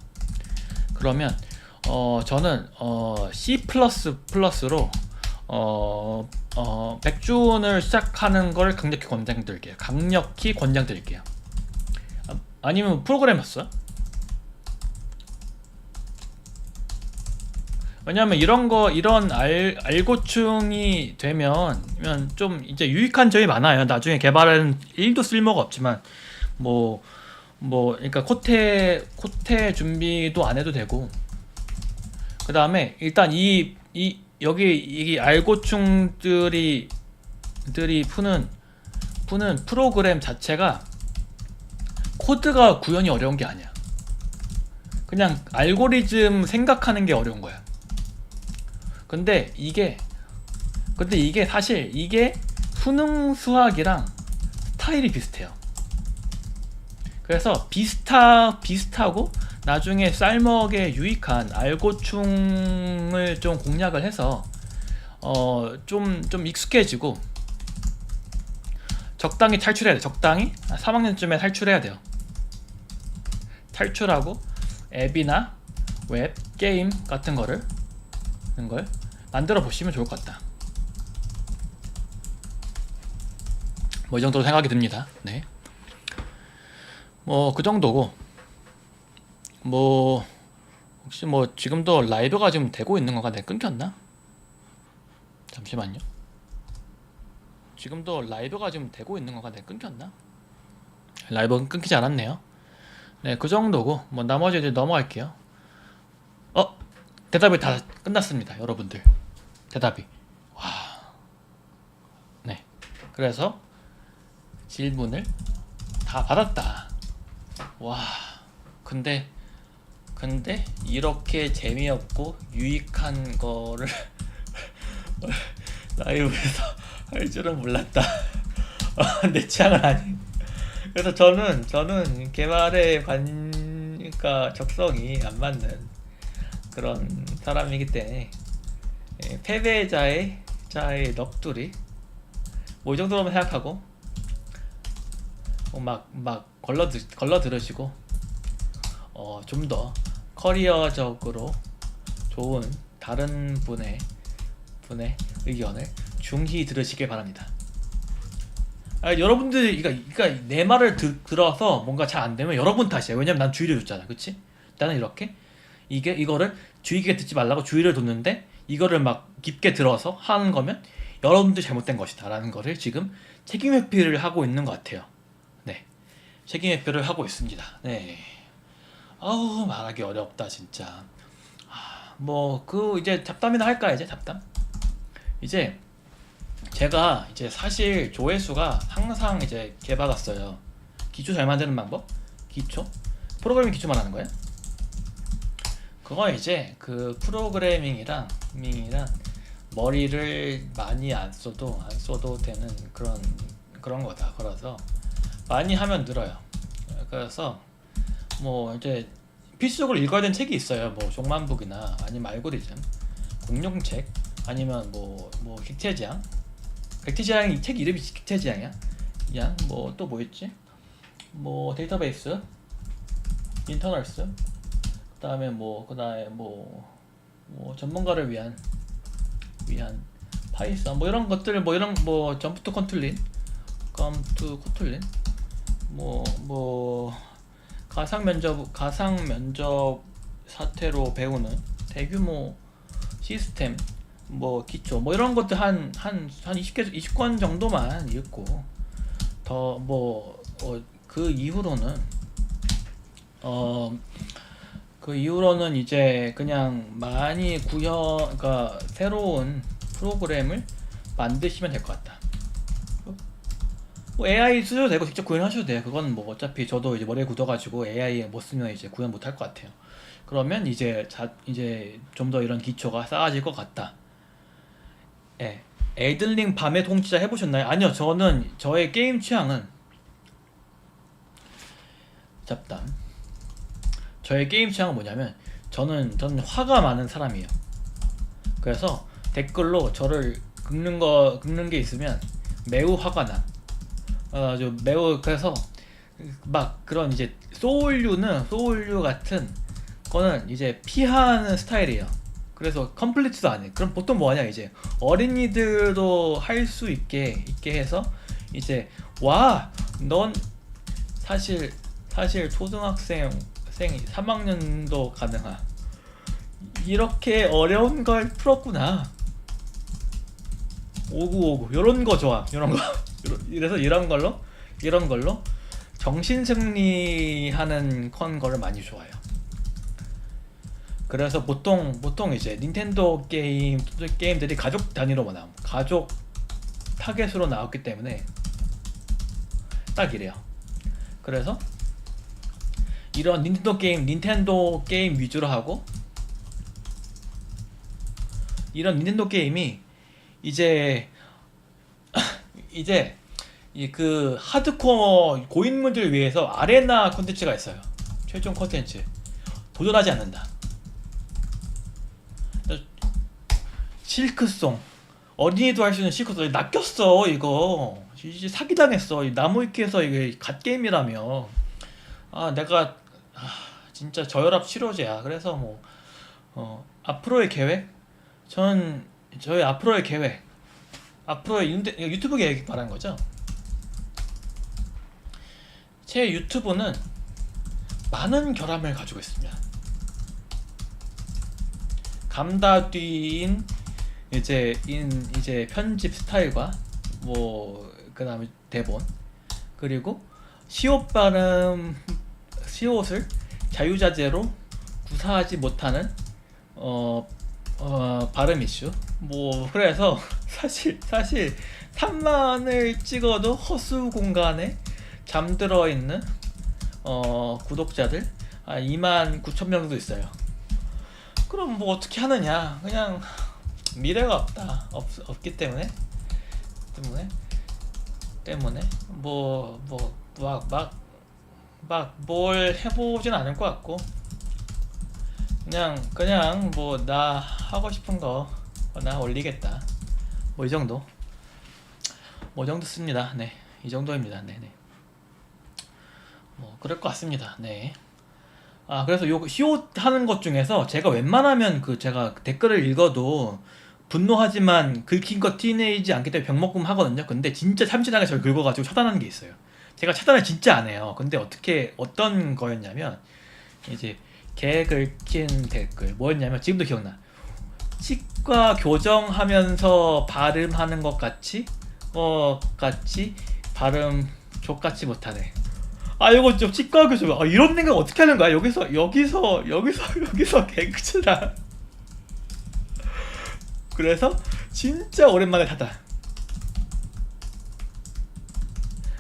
그러면 저는 C++로 백준을 시작하는 걸 강력히 권장드릴게요. 아니면 프로그래머 써? 왜냐하면 이런 알고충이 되면 좀 이제 유익한 점이 많아요. 나중에 개발은 1도 쓸모가 없지만 그러니까 코테 준비도 안 해도 되고, 그 다음에 일단 여기 이 알고충들이 푸는 프로그램 자체가 코드가 구현이 어려운 게 아니야. 그냥 알고리즘 생각하는 게 어려운 거야. 근데 이게 사실 수능 수학이랑 스타일이 비슷해요. 그래서 비슷하고 나중에 쌀먹에 유익한 알고충을 좀 공략을 해서 좀 익숙해지고 적당히 탈출해야 돼. 적당히 3학년쯤에 탈출해야 돼요. 탈출하고 앱이나 웹, 게임 같은 걸 만들어 보시면 좋을 것 같다. 뭐 이 정도로 생각이 듭니다. 네. 뭐 그 정도고, 뭐 혹시 뭐 지금도 라이브가 지금 되고 있는 건가? 내가 끊겼나? 잠시만요. 지금도 라이브가 지금 되고 있는 건가? 내가 끊겼나? 라이브는 끊기지 않았네요. 네, 그 정도고, 뭐 나머지 이제 넘어갈게요. 대답이 다 끝났습니다, 여러분들. 대답이. 와. 네. 그래서 질문을 다 받았다. 와. 근데 이렇게 재미없고 유익한 거를 라이브에서 할 줄은 몰랐다. 내 취향은 아니. 그래서 저는 개발의 그러니까 적성이 안 맞는 그런 사람이기 때문에 패배자의 넋두리 뭐 이 정도로만 생각하고 막 걸러 들으시고 좀 더 커리어적으로 좋은 다른 분의 의견을 중히 들으시길 바랍니다. 여러분들이 그러니까 내 말을 들어서 뭔가 잘 안 되면 여러분 탓이야. 왜냐면 난 주의를 줬잖아, 그치? 나는 이렇게 이거를 주의 깊게 듣지 말라고 주의를 뒀는데 이거를 막 깊게 들어서 하는 거면 여러분들 잘못된 것이다라는 거를 지금 책임 회피를 하고 있는 것 같아요. 네, 책임 회피를 하고 있습니다. 네, 아우 말하기 어렵다 진짜. 뭐 이제 잡담이나 할까 이제 잡담. 이제 제가 이제 사실 조회수가 항상 이제 개박았어요. 기초 잘 만드는 방법? 기초? 프로그래밍 기초 말하는 거예요? 그거 이제 그 프로그래밍이랑 머리를 많이 안 써도 되는 그런 거다. 그래서 많이 하면 늘어요. 그래서 뭐 이제 필수적으로 읽어야 되는 책이 있어요. 뭐 종만북이나 아니면 알고리즘, 공룡책, 아니면 뭐 객체지향. 객체지향 책 이름이 객체지향이야. 뭐 또 뭐 있지? 뭐 데이터베이스, 인터널스. 그다음에 뭐 전문가를 위한 파이썬 뭐 이런 것들 뭐 점프 투 코틀린 뭐 가상 면접 사태로 배우는 대규모 시스템 뭐 기초 뭐 이런 것들 한 20권 정도만 읽고 더 그 이후로는 이제 그냥 많이 그러니까 새로운 프로그램을 만드시면 될 것 같다. 뭐 AI 쓰셔도 되고 직접 구현하셔도 돼요. 그건 뭐 어차피 저도 이제 머리에 굳어가지고 AI 못 쓰면 이제 구현 못 할 것 같아요. 그러면 이제 좀 더 이런 기초가 쌓아질 것 같다. 예. 엘든링 밤의 통치자 해보셨나요? 아니요. 저의 게임 취향은 잡담. 저의 게임 취향은 뭐냐면 저는 화가 많은 사람이에요. 그래서 댓글로 저를 긁는 게 있으면 매우 화가 나. 그래서 막 그런 이제 소울류 같은 거는 이제 피하는 스타일이에요. 그래서 컴플리트도 안 해. 그럼 보통 뭐하냐 이제 어린이들도 할 수 있게 해서 이제 넌 사실 초등학생 3학년도 가능한 이렇게 어려운 걸 풀었구나. 오구 이런 거 좋아. 이런 거. 그래서 이런 걸로 정신 승리하는 거를 많이 좋아해요. 그래서 보통 이제 닌텐도 게임들이 가족 단위로 나옴. 가족 타겟으로 나왔기 때문에 딱 이래요. 그래서 이런 닌텐도 게임 위주로 하고 이런 닌텐도 게임이 이제 그 하드코어 고인물들 위해서 아레나 콘텐츠가 있어요. 최종 콘텐츠 도전하지 않는다. 실크송 어린이도 할 수 있는 실크송 낚였어. 이거 이제 사기당했어. 나무위키에서 이게 갓게임이라며. 내가 진짜 저혈압 치료제야. 그래서 앞으로의 계획? 저희 앞으로의 계획, 앞으로의 유튜브 계획 말하는 거죠. 제 유튜브는 많은 결함을 가지고 있습니다. 감다뒤인 이제 편집 스타일과 그다음에 대본, 그리고 시옷을 자유자재로 구사하지 못하는 발음 이슈. 그래서 사실 3만을 찍어도 허수 공간에 잠들어 있는 구독자들 29,000명 정도 있어요. 그럼 어떻게 하느냐? 그냥 미래가 없기 때문에 뭘 해보진 않을 것 같고 그냥 나 하고 싶은 거 나 올리겠다. 이 정도 씁니다. 네, 이 정도입니다. 네네. 그럴 것 같습니다. 네. 그래서 요 시옷 하는 것 중에서 제가 웬만하면 제가 댓글을 읽어도 분노하지만 긁힌 거 티내지 않기 때문에 병먹음 하거든요. 근데 진짜 참신하게 저를 긁어가지고 차단하는 게 있어요. 제가 차단을 진짜 안 해요. 근데 어떤 거였냐면, 이제 개 긁힌 댓글 뭐였냐면, 지금도 기억나. 치과 교정하면서 발음하는 것 같이 발음 족같이 못하네. 이거 좀 치과 교정. 이런 생각 어떻게 하는 거야? 여기서 개그치라. 그래서 진짜 오랜만에 타다.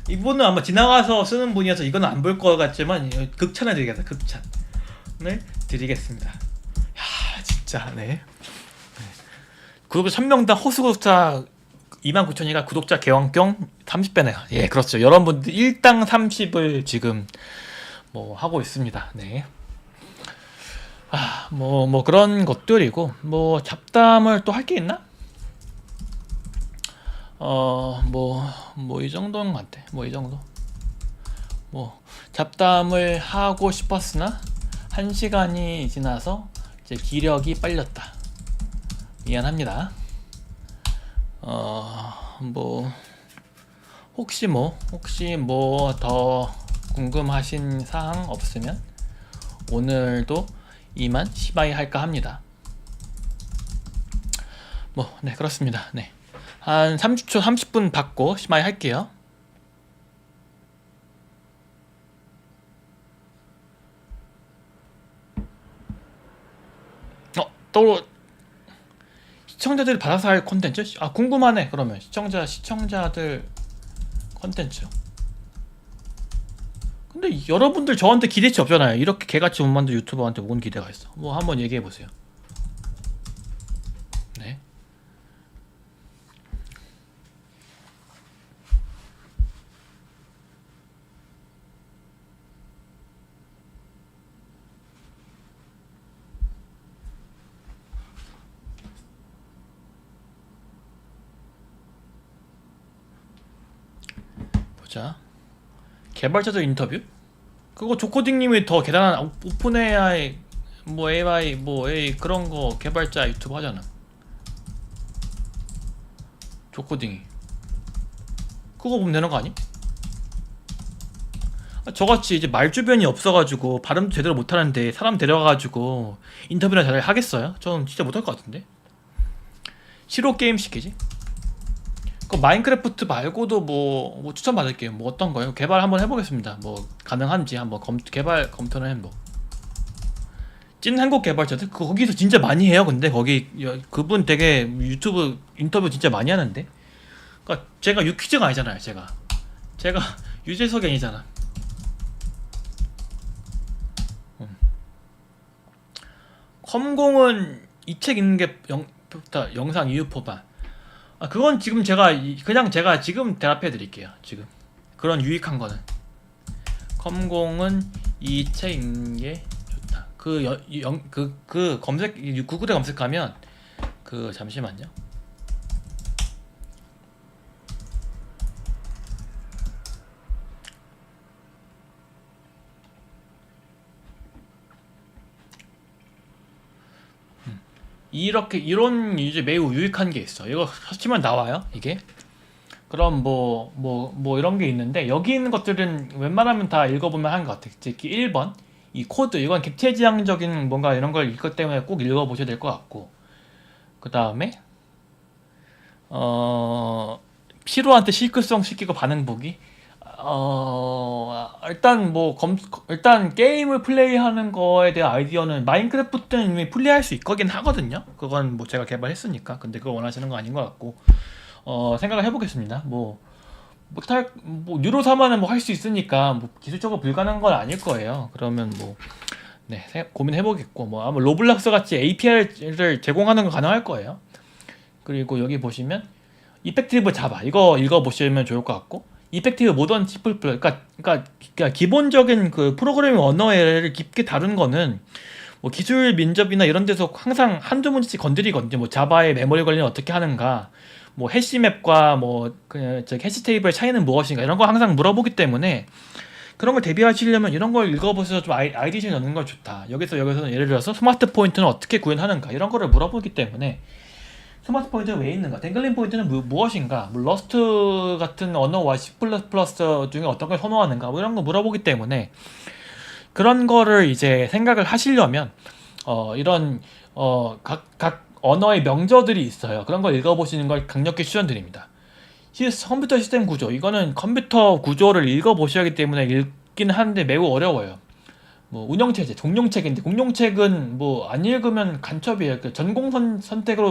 이분은 아마 지나가서 쓰는 분이어서 이거는 안 볼 것 같지만 극찬을 드리겠습니다. 극찬을 드리겠습니다. 야, 진짜 네. 구독자 1000명당 호수 구독자 29,000이가 구독자 개왕경 30배네요. 예, 그렇죠. 여러분들 1당 30을 지금 뭐 하고 있습니다. 네. 뭐 그런 것들이고, 뭐 잡담을 또 할 게 있나? 뭐 이 정도인 것 같아. 뭐 이 정도. 뭐 잡담을 하고 싶었으나 1시간이 지나서 이제 기력이 빨렸다. 미안합니다. 뭐 혹시 뭐 더 궁금하신 사항 없으면 오늘도 이만 시바이 할까 합니다. 뭐 네, 그렇습니다. 네, 한 30초 30분 받고 시바이 할게요. 또 시청자들이 받아서 할 콘텐츠? 궁금하네. 그러면 시청자들 콘텐츠. 근데 여러분들 저한테 기대치 없잖아요. 이렇게 개같이 못 만든 유튜버한테 뭔 기대가 있어. 뭐 한번 얘기해보세요. 네. 보자. 개발자들 인터뷰? 그거 조코딩님이 더 대단한 오픈 AI 뭐 AI 뭐 A 그런 거 개발자 유튜브 하잖아. 조코딩이 그거 보면 되는 거 아니? 저같이 이제 말주변이 없어가지고 발음도 제대로 못하는데 사람 데려가가지고 인터뷰나 잘 하겠어요? 저는 진짜 못할 것 같은데. 시로 게임 시키지? 그 마인크래프트 말고도 뭐 추천 받을게요. 뭐 어떤 거요? 개발 한번 해보겠습니다. 뭐 가능한지 한번 개발 검토는 해보. 찐 한국 개발자들 거기서 진짜 많이 해요. 근데 거기 그분 되게 유튜브 인터뷰 진짜 많이 하는데. 그러니까 제가 유퀴즈가 아니잖아요. 제가 유재석이 아니잖아. 컴공은 이 책 읽는 게 영상 이유포반. 그건 지금 제가 지금 대답해 드릴게요. 지금 그런 유익한 거는 컴공은 이 책 읽는 게 좋다. 검색 구글에 검색하면 잠시만요. 이런 이제 매우 유익한 게 있어. 이거 치면 나와요, 이게. 그럼 뭐 이런 게 있는데, 여기 있는 것들은 웬만하면 다 읽어보면 하는 것 같아. 특히 1번 이 코드, 이건 객체지향적인 뭔가 이런 걸 읽기 때문에 꼭 읽어보셔야 될 것 같고, 그 다음에 피로한테 실크성 시키고 반응 보기. 일단 게임을 플레이하는 거에 대한 아이디어는 마인크래프트는 이미 플레이할 수 있거긴 하거든요. 그건 뭐 제가 개발했으니까. 근데 그거 원하시는 거 아닌 것 같고, 생각을 해보겠습니다. 뉴로 3화는 뭐 할 수 있으니까 뭐 기술적으로 불가능한 건 아닐 거예요. 그러면 네, 고민해보겠고, 아마 로블락스 같이 API를 제공하는 건 가능할 거예요. 그리고 여기 보시면 이펙티브 자바, 이거 읽어보시면 좋을 것 같고, 이펙티브 모던 C++, 그러니까 기본적인 그 프로그래밍 언어를 깊게 다룬 거는 뭐 기술 민접이나 이런 데서 항상 한두 문제씩 건드리거든요. 뭐 자바의 메모리 관리는 어떻게 하는가, 뭐 해시맵과 해시 테이블의 차이는 무엇인가, 이런 거 항상 물어보기 때문에 그런 걸 대비하시려면 이런 걸 읽어보셔서 좀 아이디어를 넣는 건 좋다. 여기서는 예를 들어서 스마트 포인트는 어떻게 구현하는가 이런 거를 물어보기 때문에 스마트 포인트는 왜 있는가? 댕글링 포인트는 무엇인가? 뭐 러스트 같은 언어와 C++ 중에 어떤 걸 선호하는가? 뭐 이런 거 물어보기 때문에 그런 거를 이제 생각을 하시려면 이런 각 언어의 명저들이 있어요. 그런 걸 읽어보시는 걸 강력히 추천드립니다. 컴퓨터 시스템 구조 이거는 컴퓨터 구조를 읽어보셔야 하기 때문에 읽긴 하는데 매우 어려워요. 뭐 운영체제, 공룡책인데 공룡책은 뭐 안 읽으면 간첩이에요. 그 전공 선택으로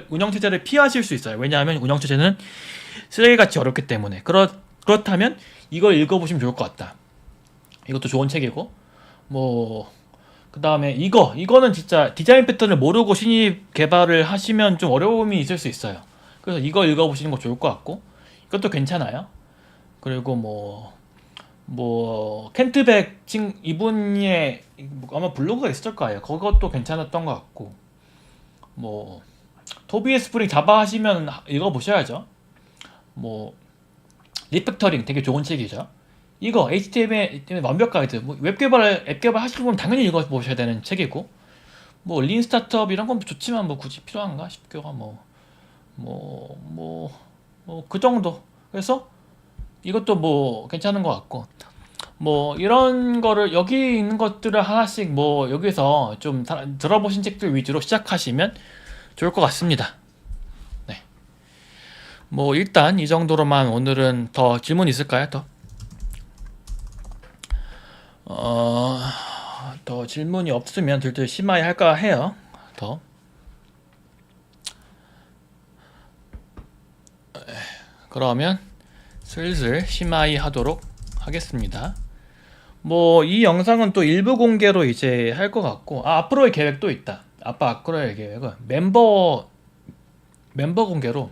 운영체제를 피하실 수 있어요. 왜냐하면 운영체제는 쓰레기같이 어렵기 때문에. 그렇다면 이걸 읽어보시면 좋을 것 같다. 이것도 좋은 책이고 뭐 그 다음에 이거는 진짜 디자인 패턴을 모르고 신입 개발을 하시면 좀 어려움이 있을 수 있어요. 그래서 이거 읽어보시는 거 좋을 것 같고 이것도 괜찮아요. 그리고 켄트백 이분의 아마 블로그가 있을 거예요. 그것도 괜찮았던 것 같고 뭐 토비 스프링 자바 하시면 읽어보셔야죠. 뭐 리팩터링 되게 좋은 책이죠. 이거 HTML 완벽 가이드 웹 개발 앱 개발 하시는 분 당연히 읽어보셔야 되는 책이고 뭐 린 스타트업 이런 건 좋지만 뭐 굳이 필요한가 싶기가 그 정도. 그래서 이것도 뭐 괜찮은 것 같고 뭐 이런 거를 여기 있는 것들을 하나씩 뭐 여기서 좀 들어보신 책들 위주로 시작하시면 좋을 것 같습니다. 네. 뭐 일단 이 정도로만 오늘은 더 질문 있을까요? 더 질문이 없으면 들들 심하게 할까 해요. 그러면 슬슬 심하이 하도록 하겠습니다. 뭐 이 영상은 또 일부 공개로 이제 할 것 같고 앞으로의 계획도 있다. 앞으로의 계획은 멤버 공개로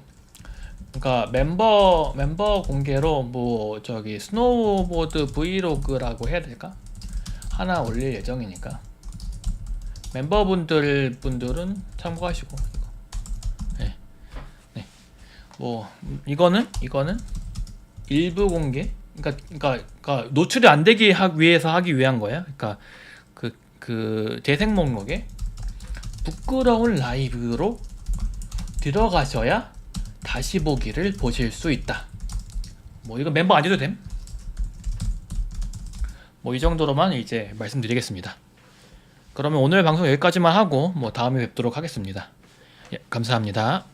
그러니까 멤버 공개로 뭐 저기 스노우보드 브이로그라고 해야 될까? 하나 올릴 예정이니까 분들은 참고하시고 네. 네. 뭐 이거는 일부 공개 그러니까 노출이 안 되게 위해서 하기 위한 거야. 그러니까 그 재생 목록에 부끄러운 라이브로 들어가셔야 다시 보기를 보실 수 있다. 뭐 이거 멤버 안 해도 됨. 뭐 이 정도로만 이제 말씀드리겠습니다. 그러면 오늘 방송 여기까지만 하고 뭐 다음에 뵙도록 하겠습니다. 예, 감사합니다.